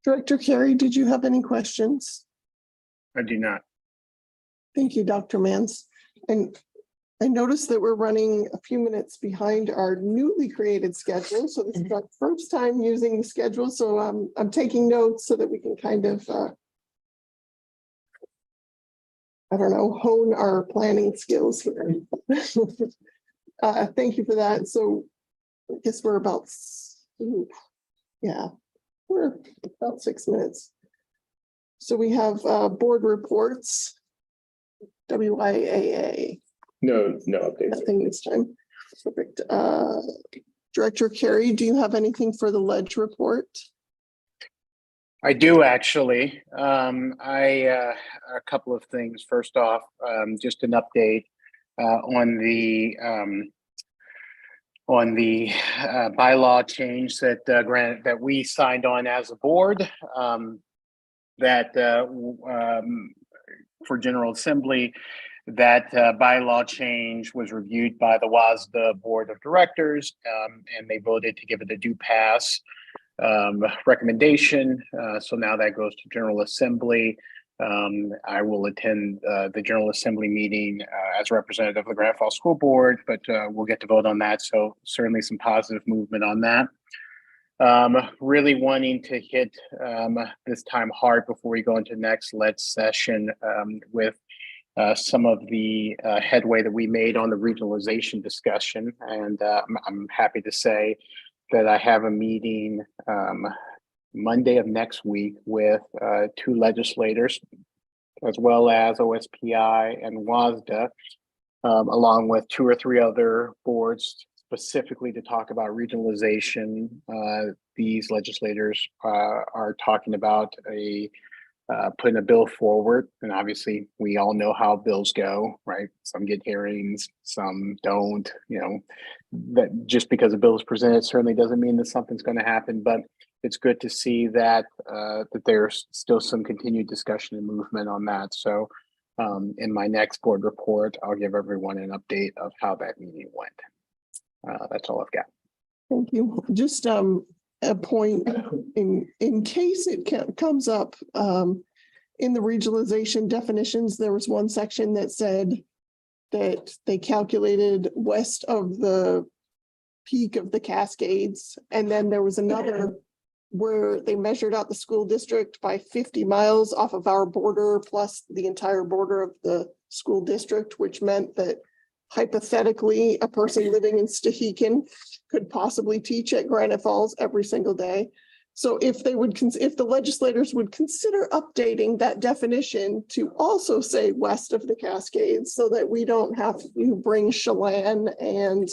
Director Carey, did you have any questions? I do not. Thank you, Dr. Mans. And I noticed that we're running a few minutes behind our newly created schedule. So this is our first time using the schedule. So I'm taking notes so that we can kind of, I don't know, hone our planning skills here. Thank you for that. So I guess we're about, we're about 6 minutes. So we have board reports, WIAA. No updates. Nothing this time. Perfect. Director Carey, do you have anything for the ledge report? I do actually. A couple of things. First off, just an update on the bylaw change that we signed on as a board. For General Assembly, that bylaw change was reviewed by the WASDA Board of Directors, and they voted to give it a due pass recommendation. So now that goes to General Assembly. I will attend the General Assembly meeting as representative of the Grand Falls School Board, but we'll get to vote on that. So certainly some positive movement on that. Really wanting to hit this time hard before we go into next ledge session with some of the headway that we made on the regionalization discussion. And I'm happy to say that I have a meeting Monday of next week with 2 legislators, as well as OSPI and WASDA, along with 2 or 3 other boards, specifically to talk about regionalization. These legislators are talking about putting a bill forward, and obviously we all know how bills go, right? Some get hearings, some don't. You know, that just because a bill is presented certainly doesn't mean that something's going to happen. But it's good to see that that there's still some continued discussion and movement on that. So in my next board report, I'll give everyone an update of how that meeting went. That's all I've got. Thank you. Just a point in case it comes up in the regionalization definitions, there was one section that said that they calculated west of the peak of the Cascades. And then there was another where they measured out the school district by 50 miles off of our border plus the entire border of the school district, which meant that hypothetically a person living in Stehekin could possibly teach at Granite Falls every single day. So if the legislators would consider updating that definition to also say west of the Cascades, so that we don't have to bring Chelan and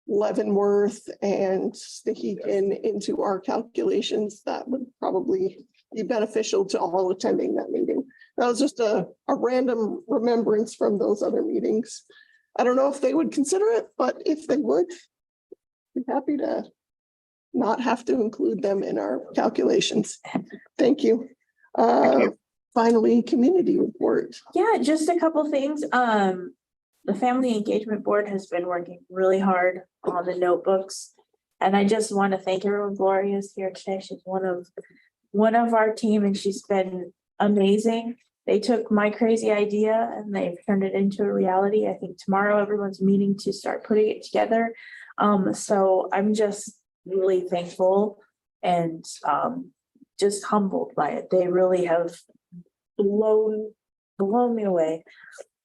Leavenworth and Stehekin into our calculations, that would probably be beneficial to all attending that meeting. That was just a random remembrance from those other meetings. I don't know if they would consider it, but if they would, be happy to not have to include them in our calculations. Thank you. Finally, community report. Yeah, just a couple things. The Family Engagement Board has been working really hard on the notebooks. And I just want to thank everyone. Gloria's here today. She's one of our team, and she's been amazing. They took my crazy idea and they've turned it into a reality. I think tomorrow everyone's meeting to start putting it together. So I'm just really thankful and just humbled by it. They really have blown me away.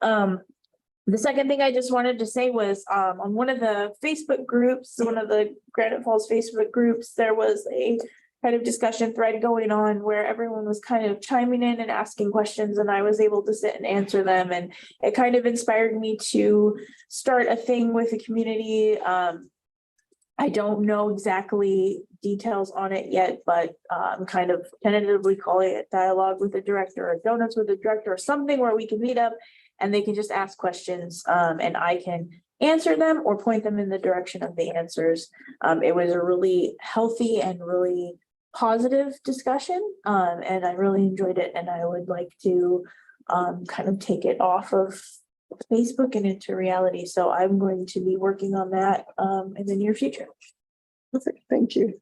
The second thing I just wanted to say was on one of the Facebook groups, one of the Granite Falls Facebook groups, there was a kind of discussion thread going on where everyone was kind of chiming in and asking questions, and I was able to sit and answer them. And it kind of inspired me to start a thing with the community. I don't know exactly details on it yet, but I'm kind of tentatively calling it dialogue with the director or donuts with the director or something where we can meet up and they can just ask questions and I can answer them or point them in the direction of the answers. It was a really healthy and really positive discussion, and I really enjoyed it, and I would like to kind of take it off of Facebook and into reality. So I'm going to be working on that in the near future. Perfect, thank you.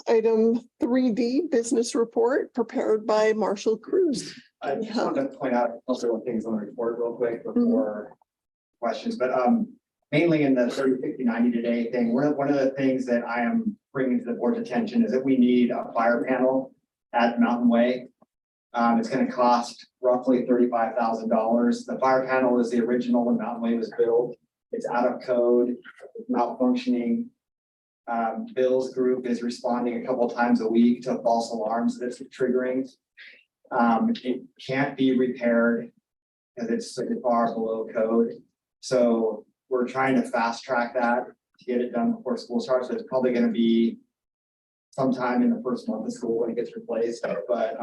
Item 3D, business report prepared by Marshall Cruz. I just wanted to point out also one things on the report real quick before questions, but mainly in the 30, 60, 90 today thing, one of the things that I am bringing to the board's attention is that we need a fire panel at Mountain Way. It's going to cost roughly $35,000. The fire panel is the original when Mountain Way was built. It's out of code, it's malfunctioning. Bill's group is responding a couple times a week to false alarms that it's triggering. It can't be repaired because it's so far below code. So we're trying to fast track that to get it done before school starts. So it's probably going to be sometime in the first month of school when it gets replaced. But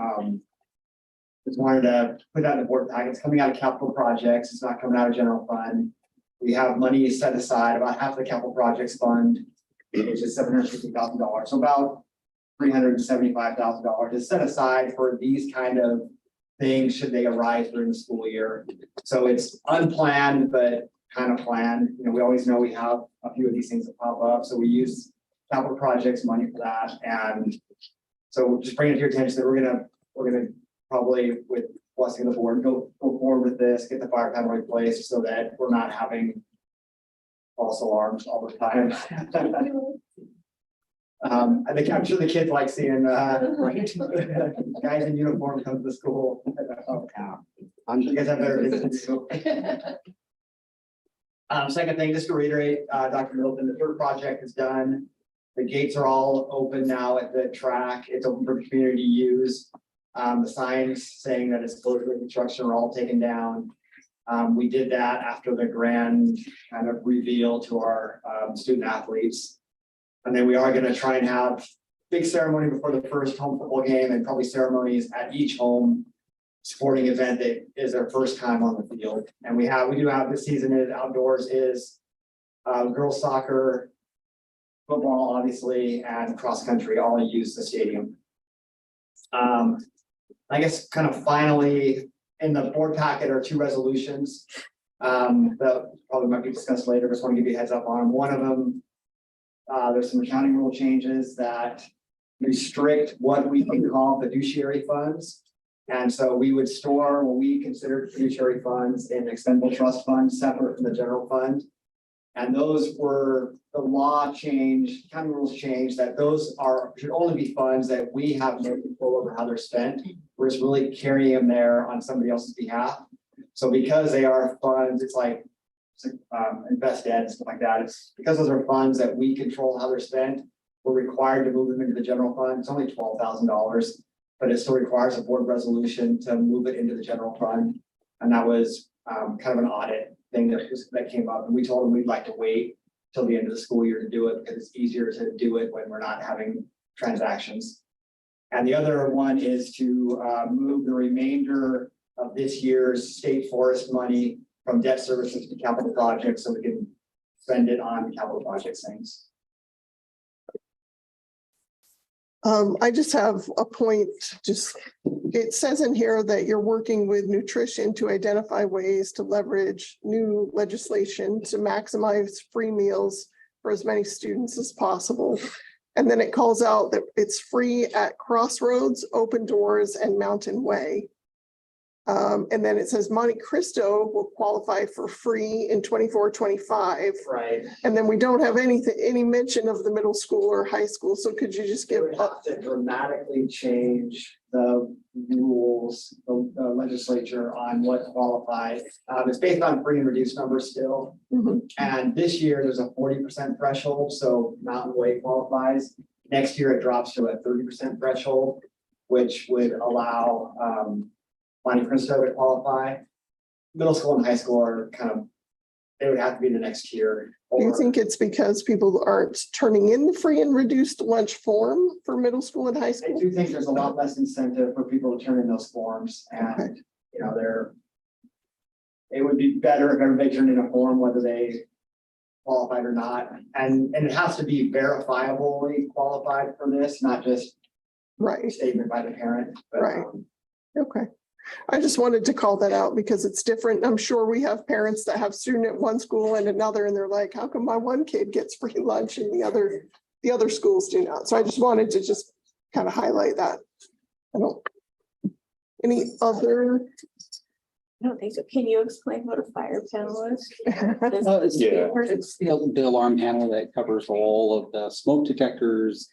just wanted to put that in the board packet. It's coming out of capital projects. It's not coming out of general fund. We have money set aside, about half the capital projects fund, which is $750,000. So about $375,000 is set aside for these kind of things should they arise during the school year. So it's unplanned, but kind of planned. You know, we always know we have a few of these things that pop up. So we use capital projects money for that. And so just bring it to your attention that we're gonna probably, with blessing of the board, go forward with this, get the fire panel replaced so that we're not having false alarms all the time. I think I'm sure the kids like seeing guys in uniform come to the school. Oh, you guys have better business. Second thing, just to reiterate, Dr. Middleton, the third project is done. The gates are all open now at the track. It's open for the community to use. The signs saying that it's closed for construction are all taken down. We did that after the grand kind of reveal to our student athletes. And then we are going to try and have big ceremony before the first home football game and probably ceremonies at each home sporting event that is their first time on the field. And we do have this season is outdoors is girls soccer, football, obviously, and cross country all use the stadium. I guess kind of finally in the board packet are two resolutions that probably might be discussed later. Just want to give you a heads up on one of them. There's some accounting rule changes that restrict what we can call fiduciary funds. And so we would store what we consider fiduciary funds in expendable trust funds separate from the general fund. And those were the law change, accounting rules changed that those should only be funds that we have no control over how they're spent. We're just really carrying them there on somebody else's behalf. So because they are funds, it's like invest ed, stuff like that. It's because those are funds that we control how they're spent. We're required to move them into the general fund. It's only $12,000, but it still requires a board resolution to move it into the general fund. And that was kind of an audit thing that came up. And we told them we'd like to wait till the end of the school year to do it because it's easier to do it when we're not having transactions. And the other one is to move the remainder of this year's state forest money from debt services to capital projects so we can spend it on capital projects things. I just have a point, it says in here that you're working with nutrition to identify ways to leverage new legislation to maximize free meals for as many students as possible. And then it calls out that it's free at Crossroads, Open Doors, and Mountain Way. And then it says Monte Cristo will qualify for free in 24-25. Right. And then we don't have any mention of the middle school or high school. So could you just give It would have to dramatically change the rules, the legislature on what qualifies. It's based on free and reduced numbers still. Mhm. And this year there's a 40% threshold, so Mountain Way qualifies. Next year it drops to a 30% threshold, which would allow Monte Cristo to qualify. Middle school and high school are kind of, they would have to be the next tier. Do you think it's because people aren't turning in the free and reduced lunch form for middle school and high I school? do think there's a lot less incentive for people to turn in those forms and, you know, it would be better if everybody turned in a form, whether they qualified or not. And it has to be verifiably qualified for this, not just a Right, statement by the parent. But, Right. okay. I just wanted to call that out because it's different. I'm sure we have parents that have student at one school and another, and they're like, how come my one kid gets free lunch and the other schools do not? So I just wanted to just kind of highlight that. I don't. Any other? I don't think so. Can you explain what a fire panel is? Yeah. It's the alarm panel that covers all of the smoke detectors,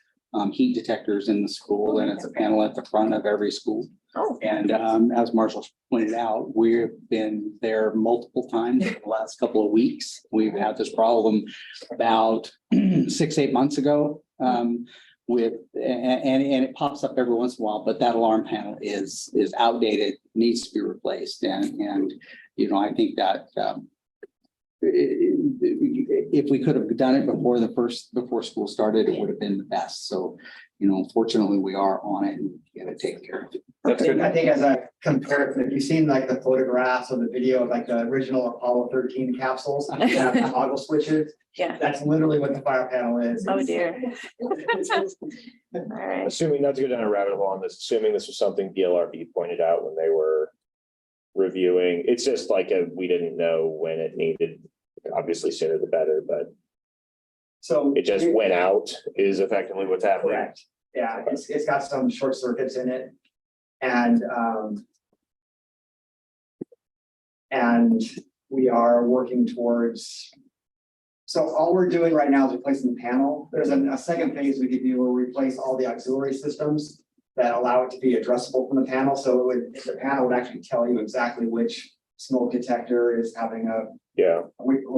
heat detectors in the school, and it's a panel at the front of every school. Oh. And as Marshall pointed out, we've been there multiple times in the last couple of weeks. We've had this problem about 6-8 months ago. And it pops up every once in a while, but that alarm panel is outdated, needs to be replaced. And you know, I think that if we could have done it before school started, it would have been the best. So, you know, fortunately, we are on it and get it taken care of. That's good. I think as a comparison, if you've seen like the photographs or the video of like the original Apollo 13 capsules, you have the toggle switches. Yeah. That's literally what the fire panel is. Oh, dear. All right. Assuming, not to go down a rabbit hole on this, assuming this was something DLRB pointed out when they were reviewing, it's just like we didn't know when it needed, obviously sooner the better, but So it just went out is effectively what's happening. Correct. Yeah, it's got some short circuits in it. And we are working towards. So all we're doing right now is replacing the panel. There's a second phase we could do where we replace all the auxiliary systems that allow it to be addressable from the panel. So the panel would actually tell you exactly which smoke detector is having or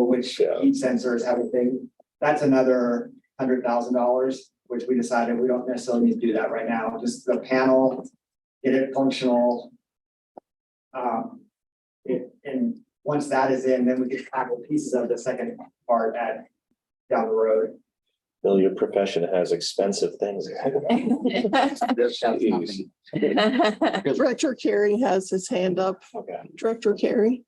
which heat sensor is having thing. That's another $100,000, which we decided we don't necessarily need to do that right now. Just the panel, get it functional. And once that is in, then we can tackle pieces of the second part down the road. Bill, your profession has expensive things. Jeez. Director Carey has his hand up. Okay. Director Carey.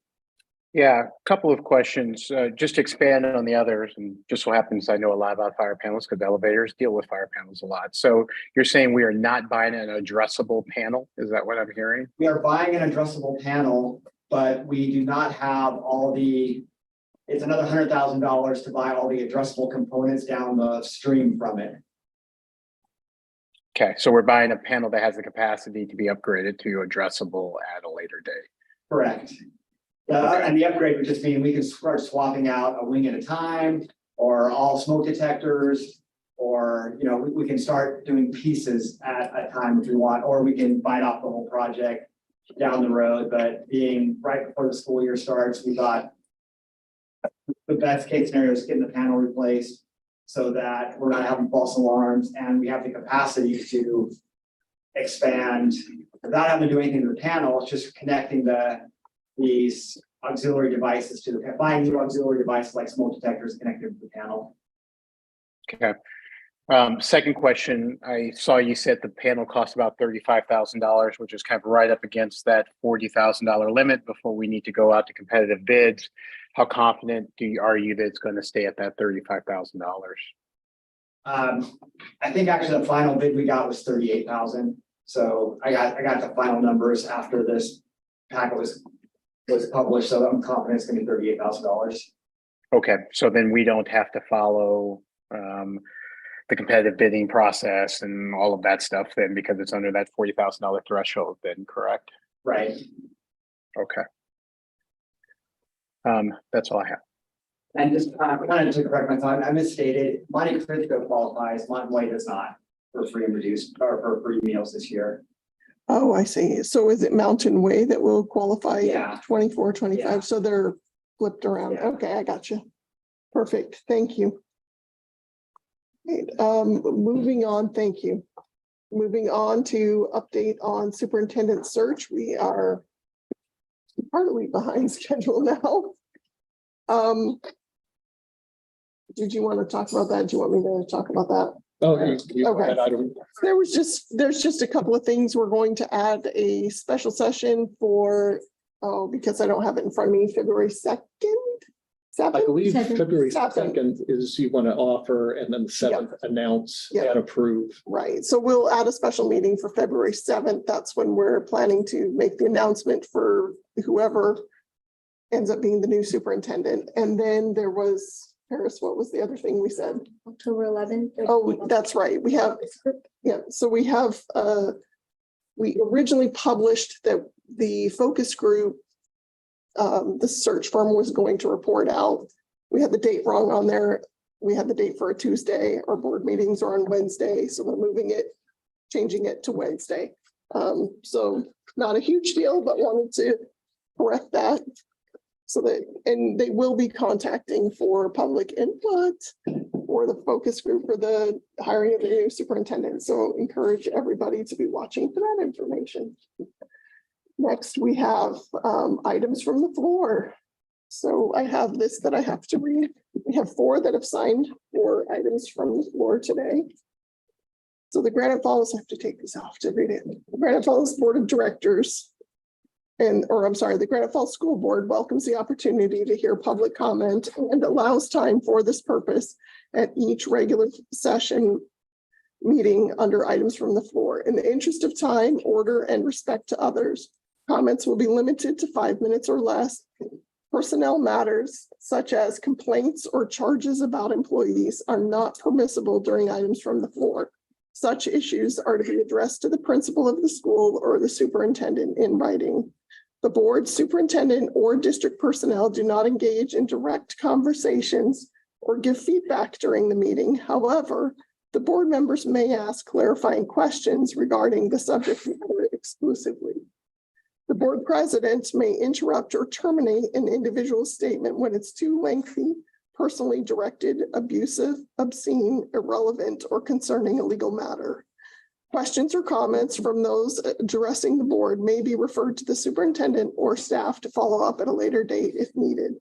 Yeah, a couple of questions, just to expand on the others, and just so happens I know a lot about fire panels because elevators deal with fire panels a lot. So you're saying we are not buying an addressable panel? Is that what I'm hearing? We are buying an addressable panel, but we do not have it's another $100,000 to buy all the addressable components down the stream from it. Okay, so we're buying a panel that has the capacity to be upgraded to addressable at a later date. Correct. And the upgrade would just mean we can start swapping out a wing at a time or all smoke detectors, or, you know, we can start doing pieces at a time if we want, or we can bite off the whole project down the road. But being right before the school year starts, we thought the best case scenario is getting the panel replaced so that we're not having false alarms and we have the capacity to expand without having to do anything to the panel. It's just connecting these auxiliary devices to buying new auxiliary devices like smoke detectors connected to the panel. Okay. Second question, I saw you said the panel costs about $35,000, which is kind of right up against that $40,000 limit before we need to go out to competitive bids. How confident are you that it's going to stay at that $35,000? I think actually the final bid we got was 38,000. So I got the final numbers after this packet was published. So I'm confident it's going to be $38,000. Okay, so then we don't have to follow the competitive bidding process and all of that stuff then, because it's under that $40,000 threshold then, correct? Right. Okay. That's all I have. And just kind of to correct myself, I misstated. Monte Cristo qualifies, Monterey does not for free and reduced or for free meals this year. Oh, I see. So is it Mountain Way that will qualify? Yeah. 24, 25. Yeah. So they're flipped around. Yeah. Okay, I got you. Perfect. Thank you. Right, moving on, thank you. Moving on to update on superintendent search. We are partly behind schedule now. Did you want to talk about that? Do you want me to talk about that? Okay. Okay. There's just a couple of things. We're going to add a special session for, because I don't have it in front of me, February 2nd. I believe Second. February Second. 2nd is you want to offer and then the 7th announce Yeah. and approve. Right, so we'll add a special meeting for February 7th. That's when we're planning to make the announcement for whoever ends up being the new superintendent. And then there was, Paris, what was the other thing we said? October 11th. Oh, that's right. We have, yeah, so we have, we originally published that the focus group, the search firm was going to report out. We had the date wrong on there. We had the date for a Tuesday. Our board meetings are on Wednesday, so we're moving it, changing it to Wednesday. So not a huge deal, but wanted to correct that. So that, and they will be contacting for public input or the focus group for the hiring of the new superintendent. So encourage everybody to be watching for that information. Next, we have items from the floor. So I have this that I have to read. We have 4 that have signed for items from the floor today. So the Granite Falls, I have to take this off to read it. The Granite Falls Board of Directors the Granite Falls School Board welcomes the opportunity to hear public comment and allows time for this purpose at each regular session meeting under items from the floor. In the interest of time, order, and respect to others, comments will be limited to 5 minutes or less. Personnel matters such as complaints or charges about employees are not permissible during items from the floor. Such issues are to be addressed to the principal of the school or the superintendent in writing. The board, superintendent, or district personnel do not engage in direct conversations or give feedback during the meeting. However, the board members may ask clarifying questions regarding the subject matter exclusively. The board president may interrupt or terminate an individual statement when it's too lengthy, personally directed, abusive, obscene, irrelevant, or concerning a legal matter. Questions or comments from those addressing the board may be referred to the superintendent or staff to follow up at a later date if needed.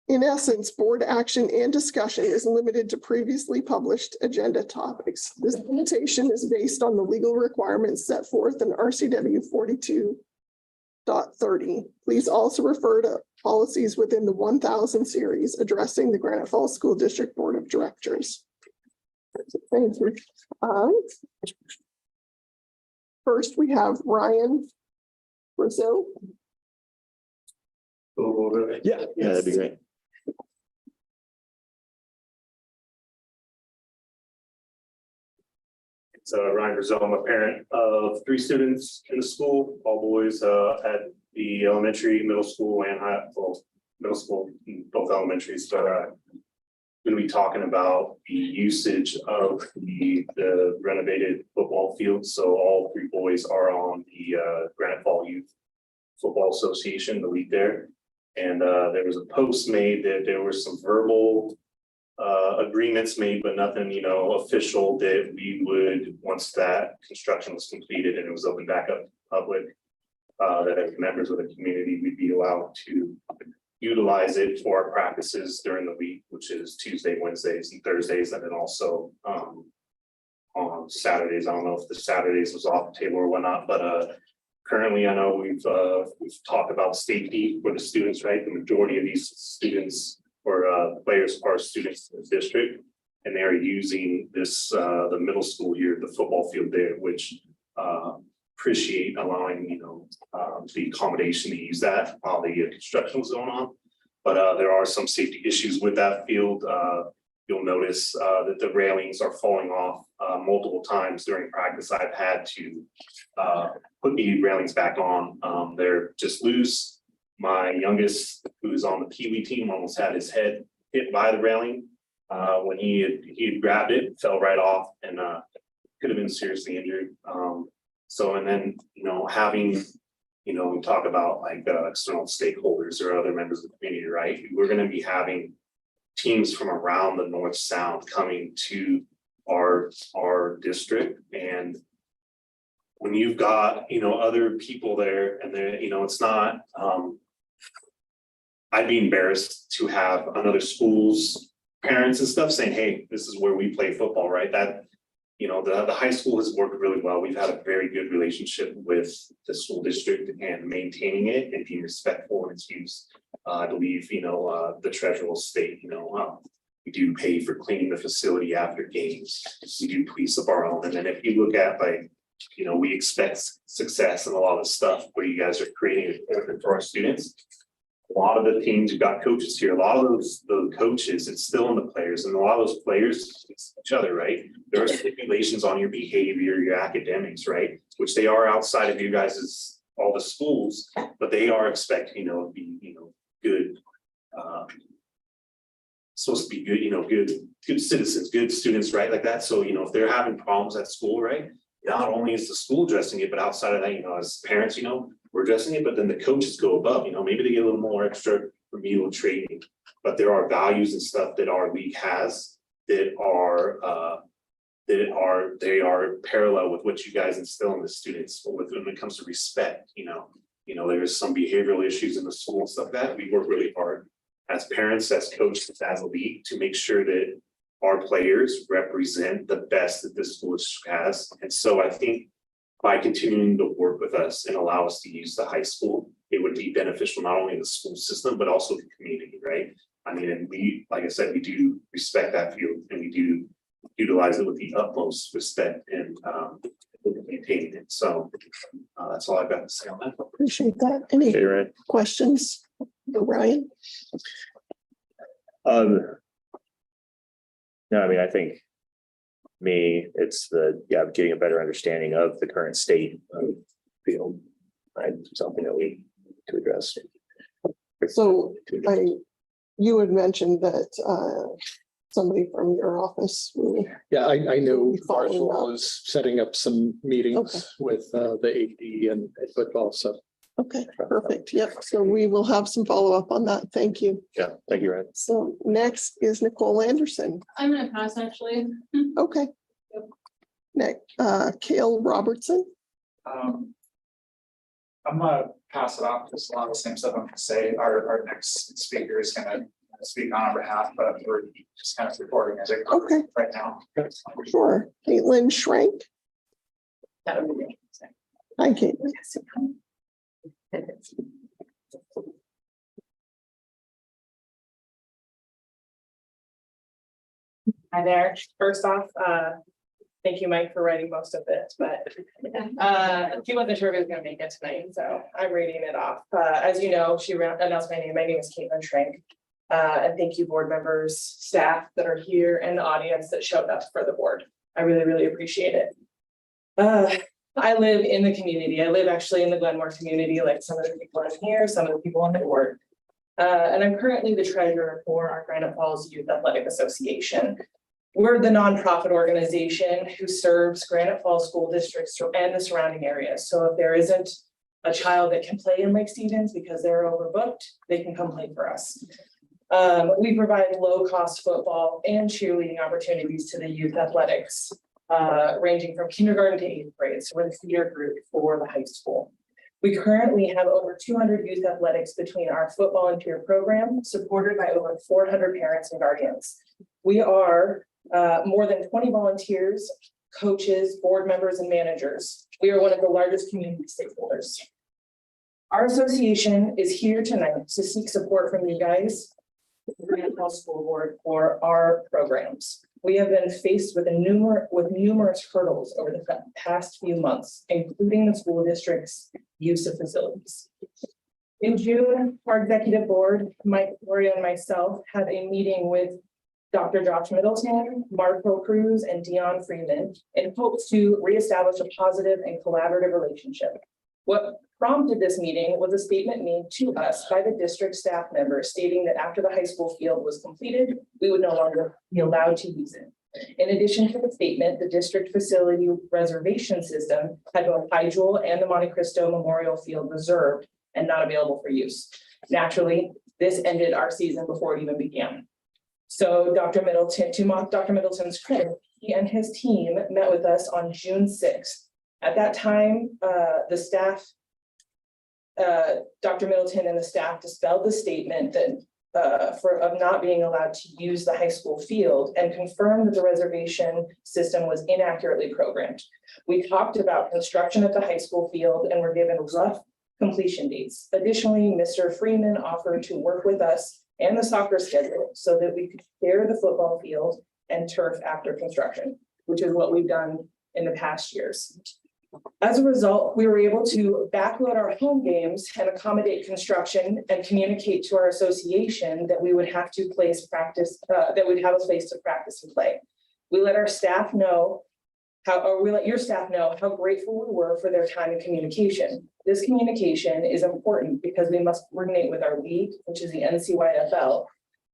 In essence, board action and discussion is limited to previously published agenda topics. This limitation is based on the legal requirements set forth in RCW 42.30. Please also refer to policies within the 1000 series addressing the Granite Falls School District Board of Directors. Thank you. First, we have Ryan Brazil. Yeah. that'd be great. So Ryan Brazil, I'm a parent of 3 students in the school, all boys at the elementary, middle school, and middle school, both elementaries. But going to be talking about the usage of the renovated football field. So all 3 boys are on the Granite Falls Youth Football Association, the league there. And there was a post made that there were some verbal agreements made, but nothing, official that we would, once that construction was completed and it was opened back up to the public, that as members of the community, we'd be allowed to utilize it for our practices during the week, which is Tuesday, Wednesdays, and Thursdays, and then also on Saturdays. I don't know if the Saturdays was off the table or whatnot, but currently I know we've talked about safety for the students, right? The majority of these students or players are students in the district, and they are using this the middle school here, the football field there, which appreciate allowing the accommodation to use that while the construction was going on. But there are some safety issues with that field. You'll notice that the railings are falling off multiple times during practice. I've had to put the railings back on. They're just loose. My youngest, who's on the Pee Wee team, almost had his head hit by the railing. When he had grabbed it, fell right off, and could have been seriously injured. So, and then, having, we talk about like external stakeholders or other members of the community, right? We're going to be having teams from around the North Sound coming to our district. And when you've got, other people there and they're, it's not, I'd be embarrassed to have another school's parents and stuff saying, hey, this is where we play football, right? That, the high school has worked really well. We've had a very good relationship with the school district and maintaining it and being respectful in its use. I believe, the treasurer will state, we do pay for cleaning the facility after games. We do police of our own. And then if you look at like, we expect success in a lot of stuff where you guys are creating equipment for our students. A lot of the teams, you've got coaches here, a lot of those coaches, it's still in the players, and a lot of those players, it's each other, right? There are stipulations on your behavior, your academics, right? Which they are outside of you guys' all the schools, but they are expecting, to be, good. Supposed to be good, good citizens, good students, right? Like that. So, if they're having problems at school, right? Not only is the school addressing it, but outside of that, as parents, we're addressing it, but then the coaches go above, maybe they get a little more extra remedial training. But there are values and stuff that our league has that are parallel with what you guys instill in the students when it comes to respect, there's some behavioral issues in the school and stuff that we work really hard as parents, as coaches, as a league to make sure that our players represent the best that this school has. And so I think by continuing to work with us and allow us to use the high school, it would be beneficial not only in the school system, but also the community, right? I mean, and we, like I said, we do respect that field and we do utilize it with the utmost respect and maintain it. So that's all I've got to say on that. Appreciate that. Any questions, Ryan? No, I mean, I think it's getting a better understanding of the current state of the field. Right, something that we need to address. So you had mentioned that somebody from your office will. Yeah, I know Following Marshall is setting up some meetings with the AD and football, so. Okay, perfect. Yep. So we will have some follow-up on that. Thank you. Yeah, thank you, Ryan. So next is Nicole Anderson. I'm gonna pass actually. Okay. Next, Cale Robertson. I'm gonna pass it off, because a lot of the same stuff I'm gonna say. Our next speaker is gonna speak on our behalf, but we're just kind of reporting as it goes Okay. right now. Sure. Caitlin Schrank. That would be interesting. Hi, Caitlin. Hi there. First off, thank you, Mike, for writing most of this, but he wasn't sure if he was gonna make it tonight, so I'm reading it off. As you know, she announced my name. My name is Caitlin Schrank. And thank you, board members, staff that are here, and the audience that showed up for the board. I really, really appreciate it. I live in the community. I live actually in the Glenmore community, like some of the people in here, some of the people on the board. And I'm currently the treasurer for our Granite Falls Youth Athletic Association. We're the nonprofit organization who serves Granite Falls school districts and the surrounding areas. So if there isn't a child that can play in Lake Stevens because they're overbooked, they can come play for us. We provide low-cost football and cheerleading opportunities to the youth athletics, ranging from kindergarten to 8th grade. So we're the feeder group for the high school. We currently have over 200 youth athletics between our football and peer program, supported by over 400 parents and guardians. We are more than 20 volunteers, coaches, board members, and managers. We are one of the largest community stakeholders. Our association is here tonight to seek support from you guys, the Granite Falls School Board, for our programs. We have been faced with numerous hurdles over the past few months, including the school district's use of facilities. In June, our executive board, Mike, Gloria, and myself had a meeting with Dr. Josh Middleton, Marco Cruz, and Dion Freeman in hopes to reestablish a positive and collaborative relationship. What prompted this meeting was a statement made to us by the district staff members stating that after the high school field was completed, we would no longer be allowed to use it. In addition to the statement, the district facility reservation system had both High Jewel and the Monte Cristo Memorial Field reserved and not available for use. Naturally, this ended our season before it even began. So Dr. Middleton, to mock Dr. Middleton's credit, he and his team met with us on June 6th. At that time, the staff, Dr. Middleton and the staff dispelled the statement that of not being allowed to use the high school field and confirmed that the reservation system was inaccurately programmed. We talked about construction at the high school field and were given rough completion dates. Additionally, Mr. Freeman offered to work with us and the soccer schedule so that we could clear the football field and turf after construction, which is what we've done in the past years. As a result, we were able to backload our home games and accommodate construction and communicate to our association that we would have to place practice, that we'd have a place to practice and play. We let our staff know we let your staff know how grateful we were for their time and communication. This communication is important because we must coordinate with our league, which is the NCYFL,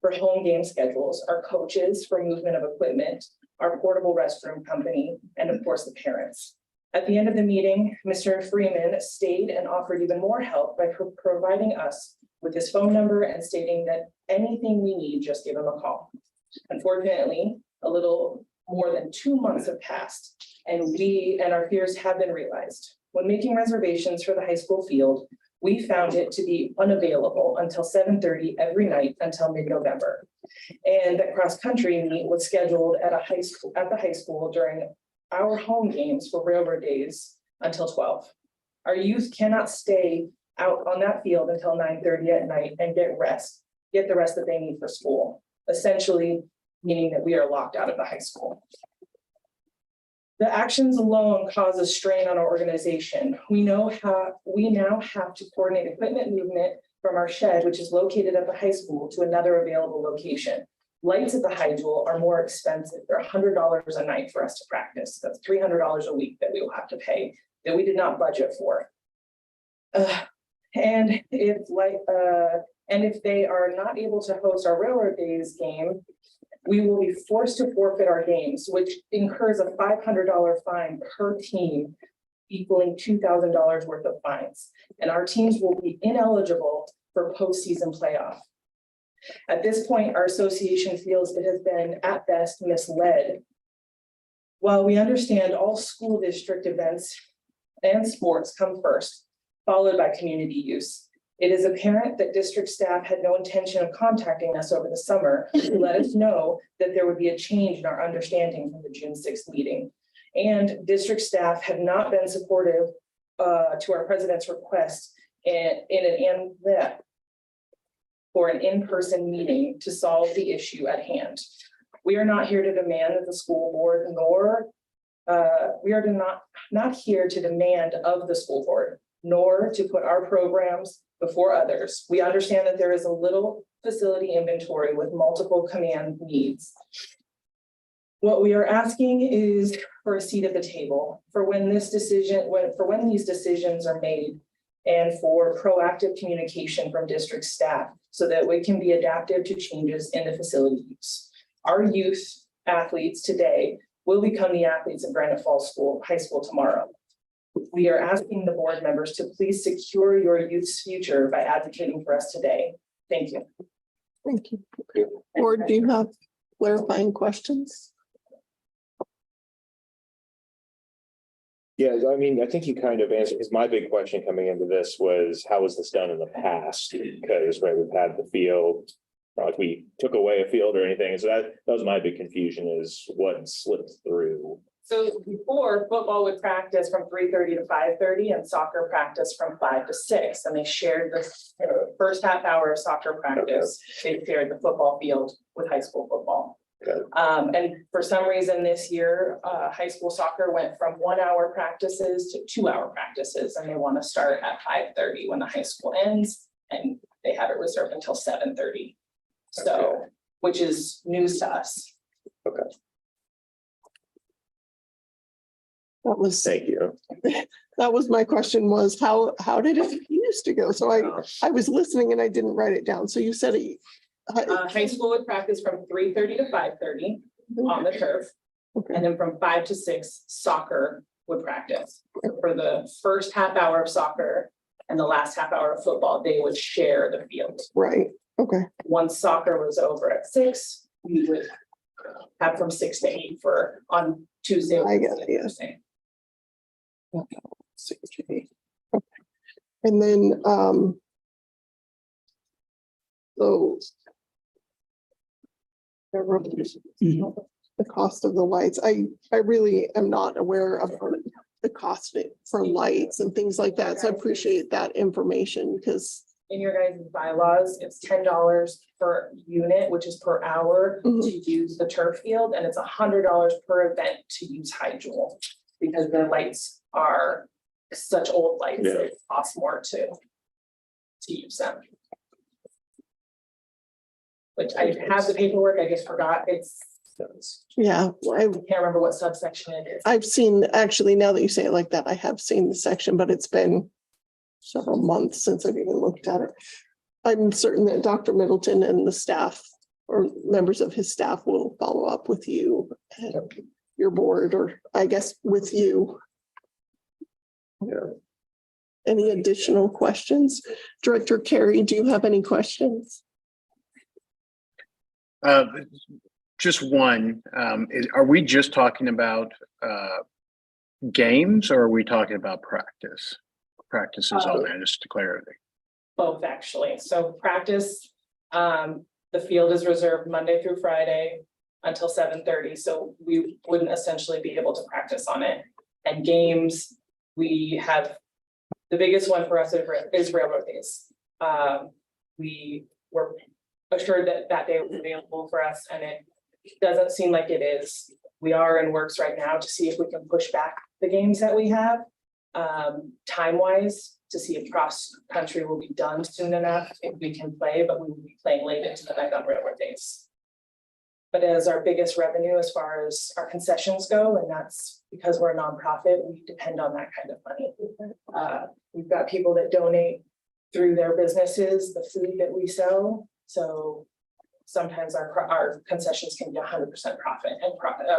for home game schedules, our coaches for movement of equipment, our portable restroom company, and of course the parents. At the end of the meeting, Mr. Freeman stayed and offered even more help by providing us with his phone number and stating that anything we need, just give him a call. Unfortunately, a little more than 2 months have passed, and our fears have been realized. When making reservations for the high school field, we found it to be unavailable until 7:30 every night until mid-November. And that cross-country meet was scheduled at the high school during our home games for railroad days until 12. Our youth cannot stay out on that field until 9:30 at night and get the rest that they need for school, essentially meaning that we are locked out of the high school. The actions alone cause a strain on our organization. We now have to coordinate equipment movement from our shed, which is located at the high school, to another available location. Lights at the high school are more expensive. They're $100 a night for us to practice. That's $300 a week that we will have to pay that we did not budget for. And if they are not able to host our railroad days game, we will be forced to forfeit our games, which incurs a $500 fine per team, equaling $2,000 worth of fines. And our teams will be ineligible for postseason playoff. At this point, our association feels it has been at best misled. While we understand all school district events and sports come first, followed by community use, it is apparent that district staff had no intention of contacting us over the summer to let us know that there would be a change in our understanding from the June 6th meeting. And district staff have not been supportive to our president's request for an in-person meeting to solve the issue at hand. We are not here to demand that the school board, nor we are not here to demand of the school board, nor to put our programs before others. We understand that there is a little facility inventory with multiple command needs. What we are asking is for a seat at the table for when these decisions are made, and for proactive communication from district staff so that we can be adaptive to changes in the facility use. Our youth athletes today will become the athletes of Granite Falls High School tomorrow. We are asking the board members to please secure your youth's future by advocating for us today. Thank you. Thank you. Board, do you have clarifying questions? Yeah, I mean, I think you kind of answered, because my big question coming into this was, how was this done in the past? Because, right, we've had the field, not like we took away a field or anything. So that was my big confusion, is what slipped through. So before, football would practice from 3:30 to 5:30 and soccer practice from 5 to 6. And they shared the first half hour of soccer practice. They shared the football field with high school football. Okay. And for some reason this year, high school soccer went from 1 hour practices to 2 hour practices. And they want to start at 5:30 when the high school ends, and they have it reserved until 7:30. So, which is news to us. Okay. That was, Thank you. that was my question, was how did it used to go? So I was listening and I didn't write it down. So you said it. High school would practice from 3:30 to 5:30 on the turf. Okay. And then from 5 to 6, soccer would practice. For the first half hour of soccer and the last half hour of football, they would share the field. Right. Okay. Once soccer was over at 6, we would have from 6 to 8 on Tuesday. I get it, yes. Thursday. Okay. And then, so the cost of the lights, I really am not aware of the cost for lights and things like that. So I appreciate that information because In your guys' bylaws, it's $10 per unit, which is per hour to use the turf field, and it's $100 per event to use Hydrool. Because the lights are such old lights, it costs more to use them. Which I have the paperwork, I just forgot, yeah, I can't remember what subsection it is. I've seen, actually, now that you say it like that, I have seen the section, but it's been several months since I've even looked at it. I'm certain that Dr. Middleton and the staff or members of his staff will follow up with you and your board, or I guess with you. Any additional questions? Director Carey, do you have any questions? Just one, are we just talking about games or are we talking about practice? Practice is on there, just to clarify. Both, actually. So practice, the field is reserved Monday through Friday until 7:30. So we wouldn't essentially be able to practice on it. And games, we have, the biggest one for us is railroad days. We were assured that that day was available for us, and it doesn't seem like it is. We are in works right now to see if we can push back the games that we have, time-wise, to see if cross country will be done soon enough, if we can play, but we will be playing late into the night on railroad days. But as our biggest revenue as far as our concessions go, and that's because we're a nonprofit, we depend on that kind of money. We've got people that donate through their businesses, the food that we sell. So sometimes our concessions can be 100% profit, and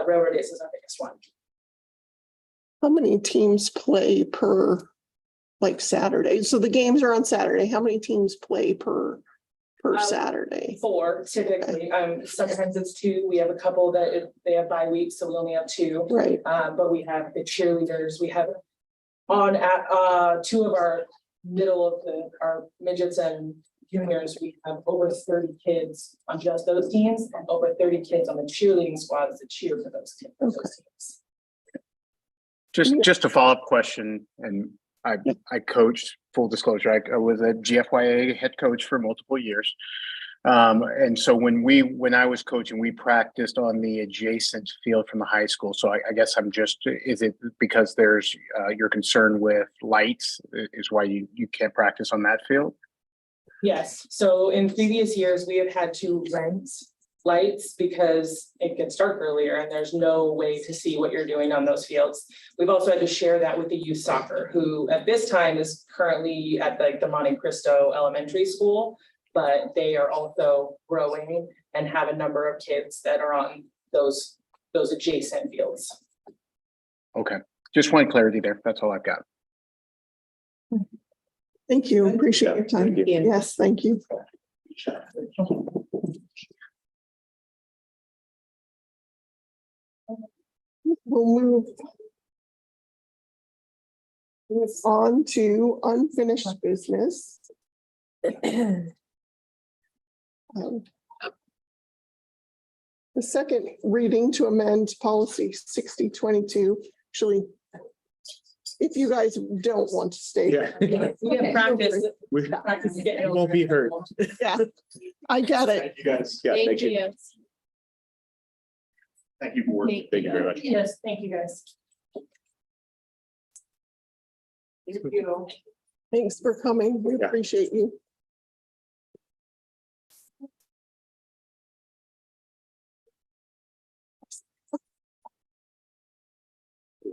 railroad days is our biggest one. How many teams play per Saturday? So the games are on Saturday. How many teams play per Saturday? 4 typically. Sometimes it's 2. We have a couple that they have bye weeks, so we only have 2. Right. But we have the cheerleaders. We have on at 2 of our middle of our midgets and juniors. We have over 30 kids on just those teams, and over 30 kids on the cheerleading squads that cheer for those teams. Okay. Those teams. Just a follow-up question, and I coached, full disclosure, I was a GFYA head coach for multiple years. And so when I was coaching, we practiced on the adjacent field from the high school. So I guess is it because there's you're concerned with lights is why you can't practice on that field? Yes, so in previous years, we have had to rent lights because it gets dark earlier and there's no way to see what you're doing on those fields. We've also had to share that with the youth soccer, who at this time is currently at the Monte Cristo Elementary School, but they are also growing and have a number of kids that are on those adjacent fields. Okay, just want clarity there. That's all I've got. Thank you. Appreciate your time. Thank you. Yes, thank you. We'll move on to unfinished business. The second reading to amend policy 6022. Actually, if you guys don't want to stay. Yeah. We have practice. We Practice getting won't be hurt. Yeah, I get it. You guys. Yeah, thank you. Thank you, board. Thank you very much. Yes, thank you, guys. Thank you. Thanks for coming. We Yeah. appreciate you.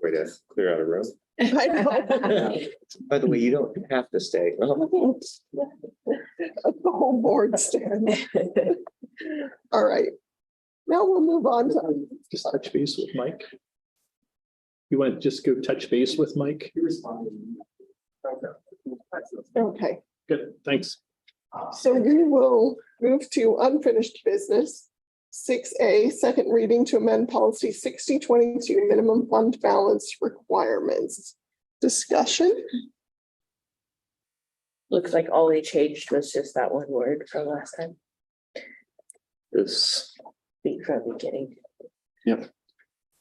Way to clear out a room. I know. By the way, you don't have to stay. The whole board stand. All right. Now we'll move on to. Just touch base with Mike. You want to just go touch base with Mike? Okay, Good, thanks. so we will move to unfinished business. 6A, second reading to amend policy 6022, minimum fund balance requirements. Discussion? Looks like all they changed was just that one word from last time. This. From the beginning.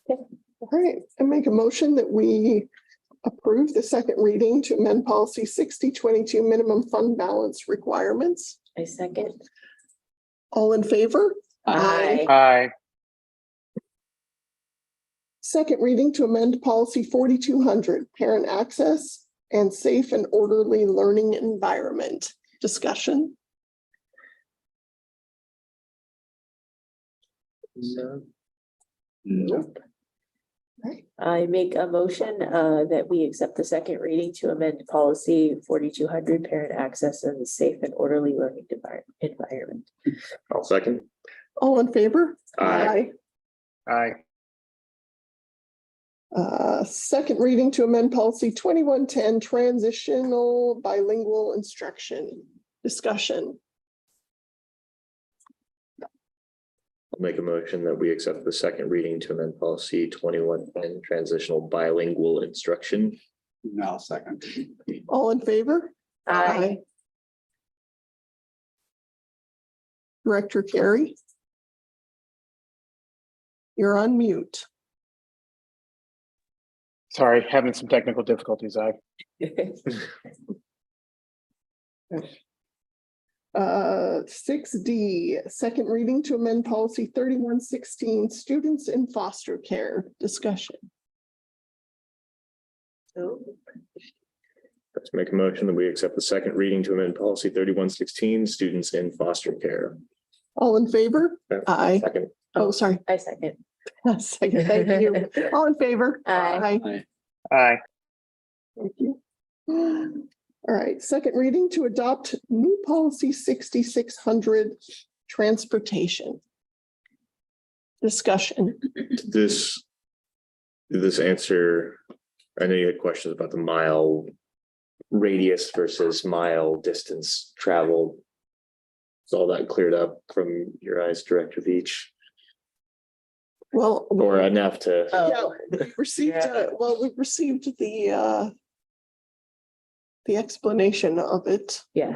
All right, I make a motion that we approve the second reading to amend policy 6022 minimum fund balance requirements. I second. All in favor? Aye. Aye. Second reading to amend policy 4200 parent access and safe and orderly learning environment. Discussion. Nope. Right. I make a motion that we accept the second reading to amend policy 4200 parent access and safe and orderly learning environment. I'll second. All in favor? Aye. Aye. Second reading to amend policy 2110 transitional bilingual instruction. Discussion. I'll make a motion that we accept the second reading to amend policy 2110 transitional bilingual instruction. No, second. All in favor? Aye. Director Carey? You're on mute. Sorry, having some technical difficulties. Aye. 6D, second reading to amend policy 3116 students in foster care. Discussion. Let's make a motion that we accept the second reading to amend policy 3116 students in foster care. All in favor? Aye. Second. Oh, sorry. I second. Second, thank you. All in favor? Aye. Aye. Thank you. All right, second reading to adopt new policy 6600 transportation. Discussion. Did this answer, I know you had questions about the mile radius versus mile distance traveled. Is all that cleared up from your eyes, Director Beach? Well, Or enough to? yeah, we received, we received the explanation of it. Yeah.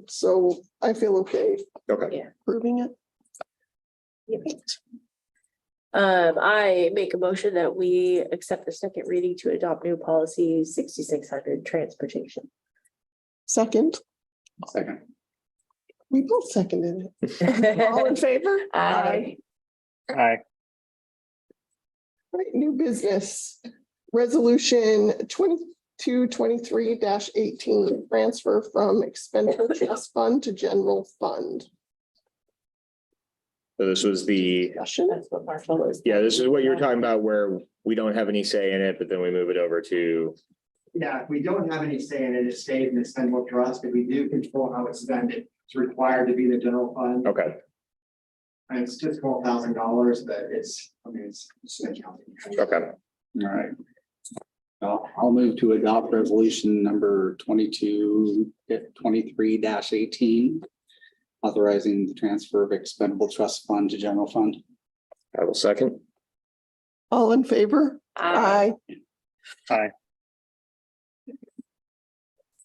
So I feel okay Okay. Yeah. approving it. I make a motion that we accept the second reading to adopt new policy 6600 transportation. Second, Second. we both seconded it. All in favor? Aye. Aye. Right, new business. Resolution 2223-18, transfer from expenditure trust fund to general fund. So this was the, Discussion. That's what Marshall is. yeah, this is what you were talking about where we don't have any say in it, but then we move it over to, Yeah, we don't have any say in it. It stays in the expendable trust, but we do control how it's spent. It's required to be the general fund. okay. And it's just $12,000, but it's, I mean, it's. Okay. All right. I'll move to adopt resolution number 2223-18. Authorizing the transfer of expendable trust fund to general fund. I will second. All in favor? Aye. Aye.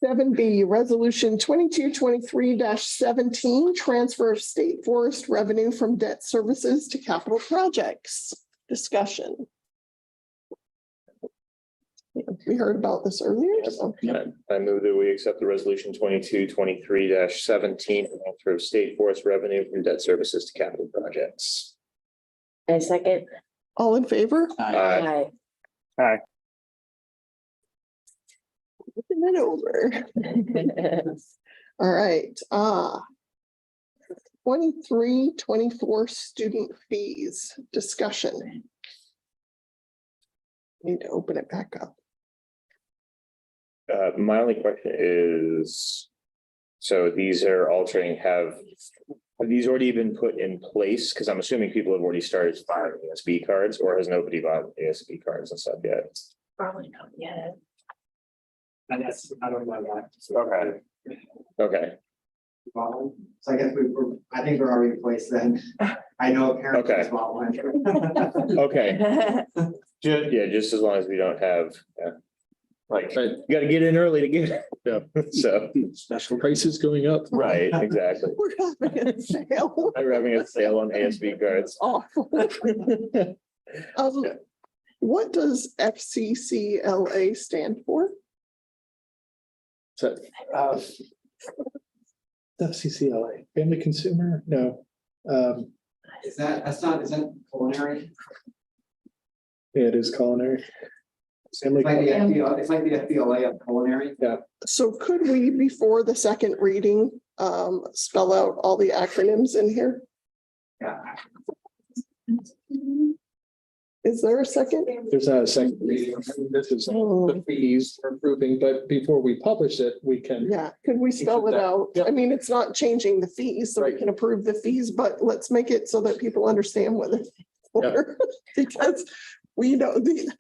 7B, resolution 2223-17, transfer of state forest revenue from debt services to capital projects. Discussion. We heard about this earlier. So. I move that we accept the resolution 2223-17, transfer of state forest revenue from debt services to capital projects. I second. All in favor? Aye. Aye. Looking it over. All right, 23-24 student fees, discussion. Need to open it back up. My only question is, so these are altering, have these already been put in place? Because I'm assuming people have already started buying ASB cards, or has nobody bought ASB cards and stuff yet? Probably not yet. And that's, I don't know that. Okay. Okay. So I guess I think we're already in place then. I know a parent Okay. has bought one. Okay. Yeah, just as long as we don't have, like, you gotta get in early to get it. No, so. Special prices going up. Right, exactly. We're having a sale. We're having a sale on ASB cards. Awful. what does FCCLA stand for? So, FCCLA, family consumer, no. Is that culinary? Yeah, it is culinary. Family, It's like the FBLA of culinary. So could we, before the second reading, spell out all the acronyms in here? Yeah. Is there a second? there's not a second reading. This is the fees for approving, but before we publish it, we can. Yeah, could we spell it out? I mean, it's not changing the fees, so we Right. can approve the fees, but let's make it so that people understand what it's for. Because we know the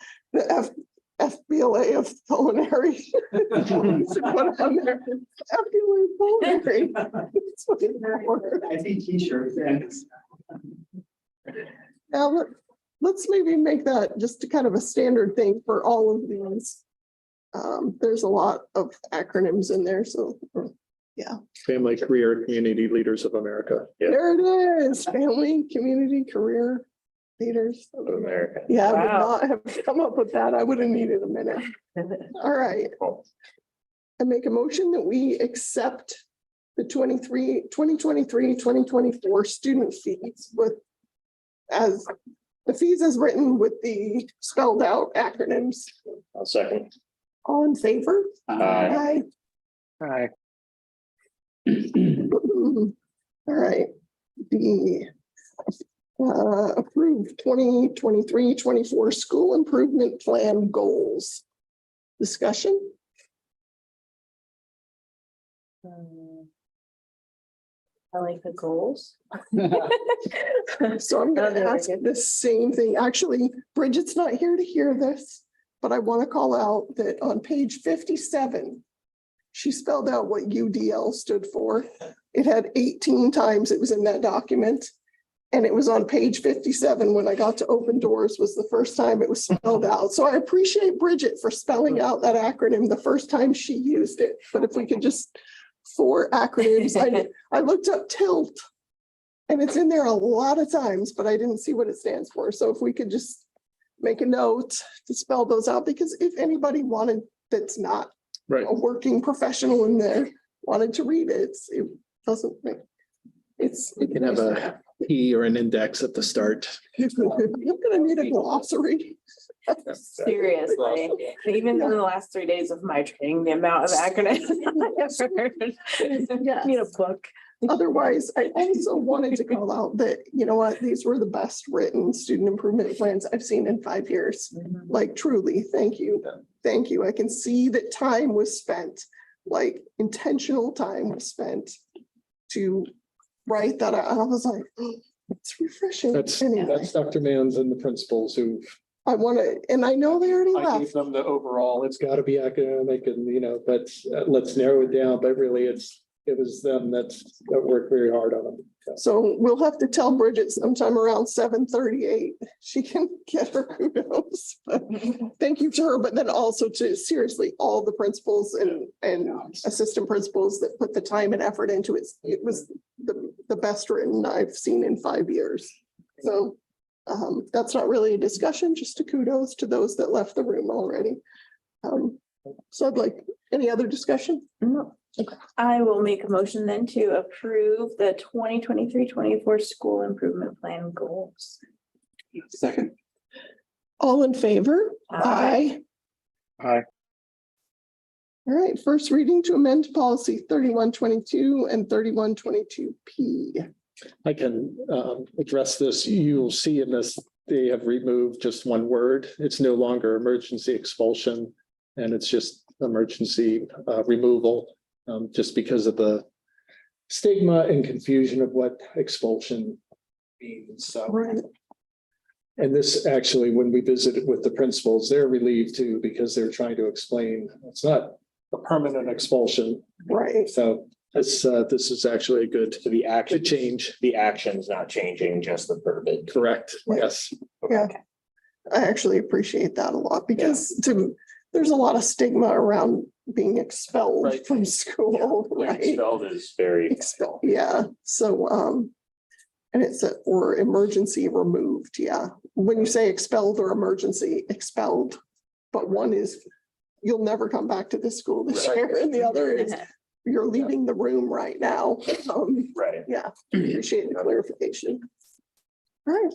FBLA of culinary. We should put it on there. FBLA of culinary. That's what it's for. I think t-shirts and. Now, let's maybe make that just a kind of a standard thing for all of these. There's a lot of acronyms in there, so, yeah, Family, Career, Community Leaders of America. Yeah. there it is, family, community, career, leaders. Of America. Yeah, I would Wow. not have come up with that. I would have needed a minute. All right. I make a motion that we accept the 2023-2024 student fees with as the fees as written with the spelled out acronyms. I'll second. All in favor? Aye. Aye. All right. The approved 2023-24 school improvement plan goals. Discussion? I like the goals. So I'm Oh, gonna there we ask go. the same thing. Actually, Bridget's not here to hear this, but I want to call out that on page 57, she spelled out what UDL stood for. It had 18 times it was in that document. And it was on page 57 when I got to Open Doors was the first time it was spelled out. So I appreciate Bridget for spelling out that acronym the first time she used it. But if we could just, 4 acronyms, I looked up TILT. And it's in there a lot of times, but I didn't see what it stands for. So if we could just make a note to spell those out, because if anybody wanted, that's not Right. a working professional in there, wanted to read it, it doesn't make, We can have a P or an index at the start. I'm gonna need a glossary. Seriously, even in the last 3 days of my training, the amount of acronyms I have heard. Yes. Need a book. Otherwise, I also wanted to call out that, you know what, these were the best written student improvement plans I've seen in 5 years. Like truly, thank you. Thank you. I can see that time was spent, like intentional time was spent to write that. I was like, oh, it's refreshing. That's Anyway, Dr. Mans and the principals who I want to, and I know they already I gave left. them the overall, it's got to be academic and, but let's narrow it down. But really, it was them that worked very hard on them. So we'll have to tell Bridget sometime around 7:38. She can get her kudos. But thank you to her, but then also to seriously all the principals and assistant principals that put the time and effort into it. It was the best written I've seen in 5 years. So that's not really a discussion, just a kudos to those that left the room already. So I'd like, any other discussion? No. I will make a motion then to approve the 2023-24 school improvement plan goals. Second. All in favor? Aye. Aye. All right, first reading to amend policy 3122 and 3122P. I can address this. You'll see in this, they have removed just one word. It's no longer emergency expulsion, and it's just emergency removal, just because of the stigma and confusion of what expulsion means. So, Right. and this actually, when we visited with the principals, they're relieved too, because they're trying to explain it's not a permanent expulsion. Right. So this is actually a good change. The action's not changing, just the verbiage. Correct. Right. Yes. Yeah. I actually appreciate that a lot because there's a lot of stigma around being expelled Right. from school, right? Expelled is very. Expel, yeah, so, And it's or emergency removed, yeah. When you say expelled or emergency, expelled. But one is, you'll never come back to this school this year, and the other is, you're leaving the room right now. Right. Yeah, appreciate the clarification. All right,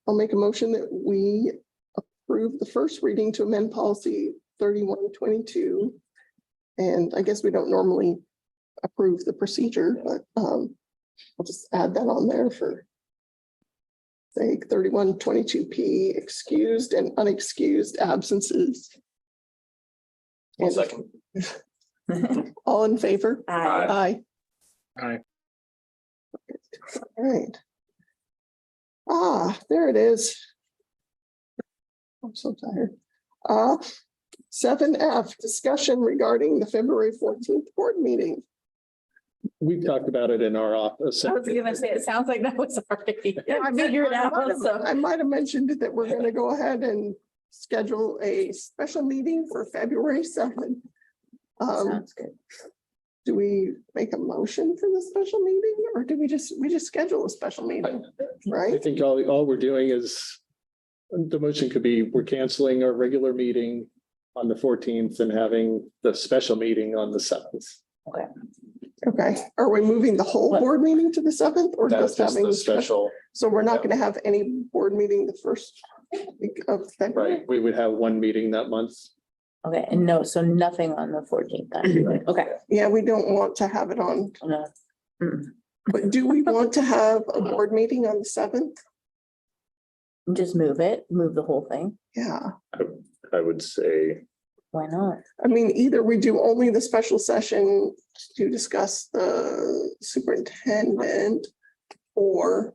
I'll make a motion that we approve the first reading to amend policy 3122. And I guess we don't normally approve the procedure, but I'll just add that on there for say 3122P, excused and unexcused absences. One second. All in favor? Aye. Aye. All right. There it is. I'm so tired. 7F, discussion regarding the February 14th board meeting. We've talked about it in our office. I was gonna say, it sounds like that was already I figured out, so. might have mentioned it that we're gonna go ahead and schedule a special meeting for February 7th. Sounds good. Do we make a motion for the special meeting, or do we just schedule a special meeting? I Right? think all we're doing is, the motion could be, we're canceling our regular meeting on the 14th and having the special meeting on the 7th. Okay, are we moving the whole What? board meeting to the 7th or That's just just having? the special, So we're not gonna have any board meeting the first week of February? right? We would have one meeting that month. Okay, and no, so nothing on the 14th. then. Okay. Yeah, we don't want to have it on, No. Mm. but do we want to have a board meeting on the 7th? Just move it, move the whole thing. Yeah, I would say, Why not? I mean, either we do only the special session to discuss the superintendent, or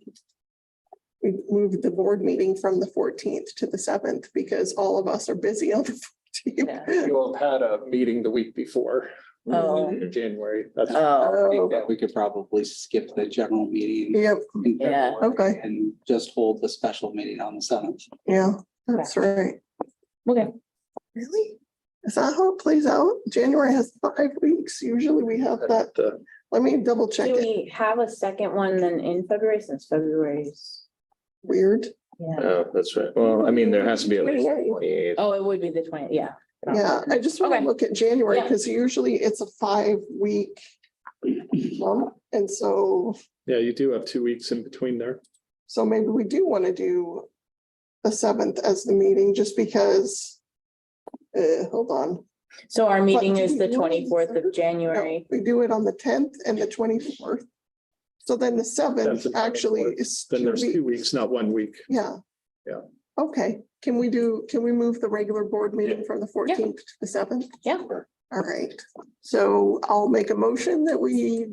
we move the board meeting from the 14th to the 7th, because all of us are busy on the 14th. Yeah. You all had a meeting the week before. Oh. In January. That's. Oh, That we could probably skip the general meeting. Yep, in Yeah. February Okay. And just hold the special meeting on the 7th. yeah, that's right. okay. Really? Is that how it plays out? January has 5 weeks. Usually we have that. Let me double check Do it. we have a second one then in February, since February's? Weird. Yeah. oh, that's right. Well, I mean, there has to be at least 28th. 28. Oh, it would be the 20th, yeah. Yeah, I just want to Okay. look at January Yeah. because usually it's a 5-week month. And so, Yeah, you do have 2 weeks in between there. so maybe we do want to do the 7th as the meeting just because, hold on. So our meeting do is we the do it on the 24th of 3rd? January. No, we do it on the 10th and the 24th. So then the That's 7th the actually 24th. is Then 2 there's weeks. 2 weeks, not 1 week. Yeah. Yeah. Okay, can we move the regular board meeting from the 14th to the 7th? Yeah. All right, so I'll make a motion that we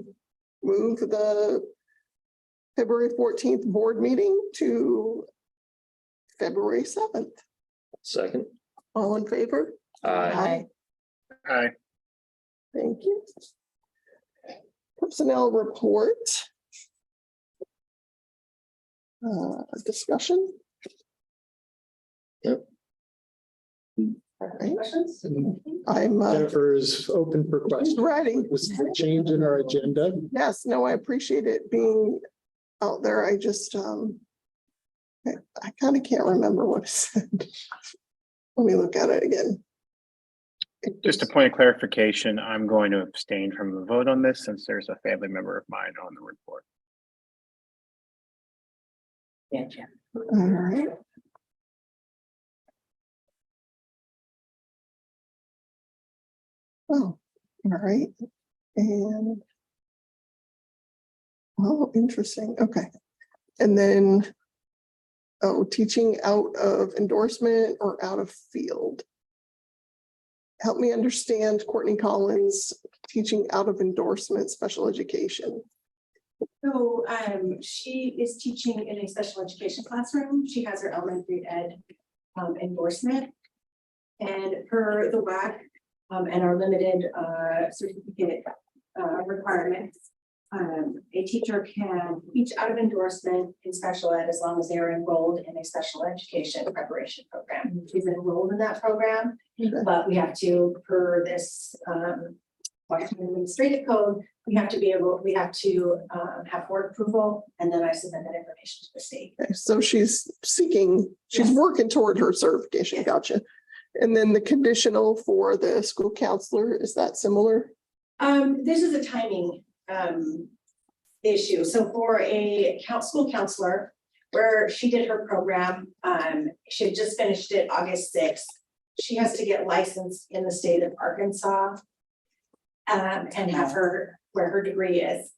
move the February 14th board meeting to February 7th. Second. All in favor? Aye. Aye. Thank you. Personnel report. Discussion? Yep. All right. I'm Jennifer is open for questions. ready. Was the change in our agenda? Yes, no, I appreciate it being out there. I just, I kind of can't remember what it said. Let me look at it again. Just a point of clarification, I'm going to abstain from the vote on this since there's a family member of mine on the report. Yeah, Jim. All right. Oh, all right. And oh, interesting. Okay. And then, oh, teaching out of endorsement or out of field. Help me understand Courtney Collins, teaching out of endorsement, special education. So she is teaching in a special education classroom. She has her elementary ed endorsement. And per the WAC and our limited certificate requirements, a teacher can teach out of endorsement in special ed as long as they are enrolled in a special education preparation program. She's enrolled in that program, but we have to, per this Washington Administrative Code, we have to have board approval, and then I submit that information to the state. Okay, so she's working toward her certification. Gotcha. And then the conditional for the school counselor, is that similar? This is a timing issue. So for a school counselor, where she did her program, she had just finished it August 6th. She has to get licensed in the state of Arkansas and have where her degree is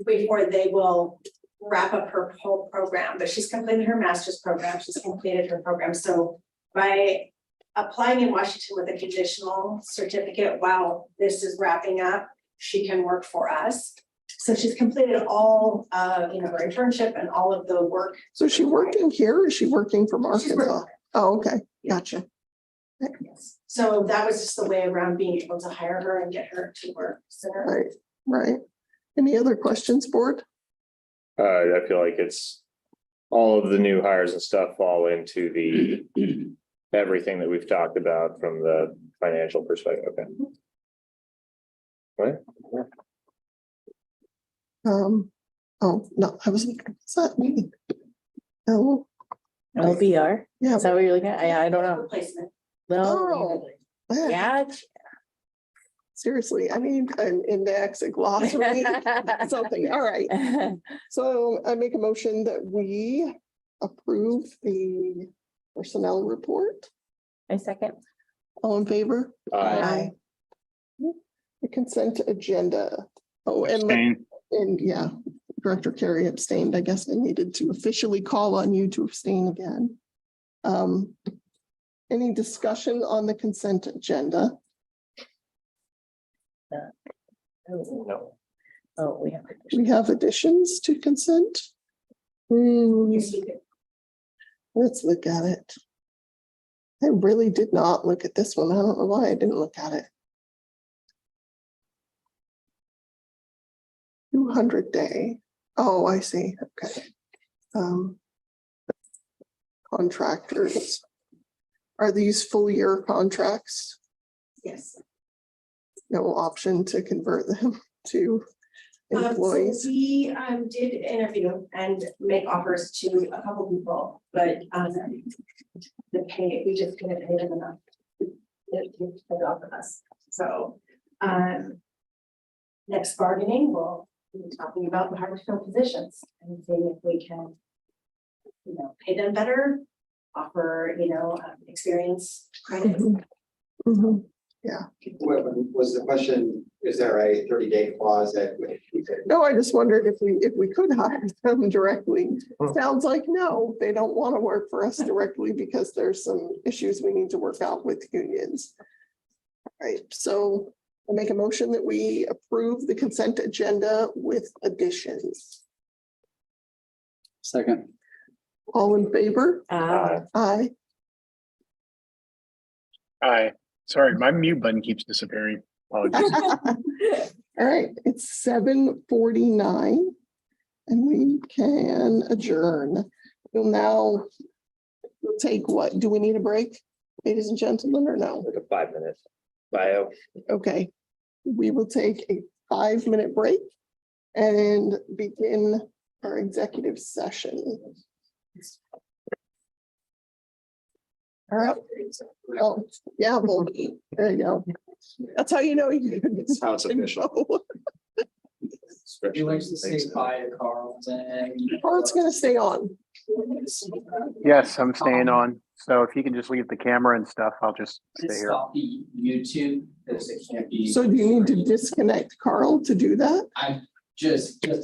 before they will wrap up her whole program. But she's completed her master's program. She's completed her program. So by applying in Washington with a conditional certificate while this is wrapping up, she can work for us. So she's completed all her internship and all of the work. So is she working here or is she working from She's working Arkansas? Oh, okay, gotcha. Yes. So that was just the way around being able to hire her and get her to work sooner. Right, right. Any other questions, board? I feel like it's all of the new hires and stuff fall into the everything that we've talked about from the financial perspective. Okay. Right. Oh, no, I was, what's that mean? Oh, LBR, yeah. is that what you're looking at? I don't know. Replacement. Oh, No. yeah. Yeah. Seriously, I need an index, a glossary, something. All right. So I make a motion that we approve the personnel report. A second. All in favor? Aye. The consent agenda. Oh, and yeah, Director Carey abstained. I guess I needed to officially call on you to abstain again. Any discussion on the consent agenda? No. Oh, we have. We have additions to consent. Yes, you could. Let's look at it. I really did not look at this one. I don't know why I didn't look at it. 200-day. Oh, I see. Okay. Contractors. Are these full year contracts? Yes. No option to convert them to employees? So we did interview and make offers to a couple people, but the pay, we just couldn't pay them enough. It put off of us. So next bargaining, we'll be talking about the hard to fill positions and seeing if we can, pay them better, offer, experience credits. Mhm. Yeah. Was the question, is there a 30-day clause that we could? No, I just wondered if we could hire them directly. Sounds like no, they don't want to work for us directly because there's some issues we need to work out with unions. All right, so I make a motion that we approve the consent agenda with additions. Second. All in favor? Aye. Aye. Sorry, my mute button keeps disappearing. Apologies. All right, it's 7:49 and we can adjourn. We'll take what? Do we need a break, ladies and gentlemen, or no? Like a 5-minute bio. Okay, we will take a 5-minute break and begin our executive session. All right. Oh, yeah, well, there you go. That's how you know you. That's how it's official. He likes to say bye to Carlton. Carl's gonna stay on. Yes, I'm staying on. So if you can just leave the camera and stuff, I'll just stay here. Stop the YouTube, because it can't be. So do you need to disconnect Carl to do that? I just in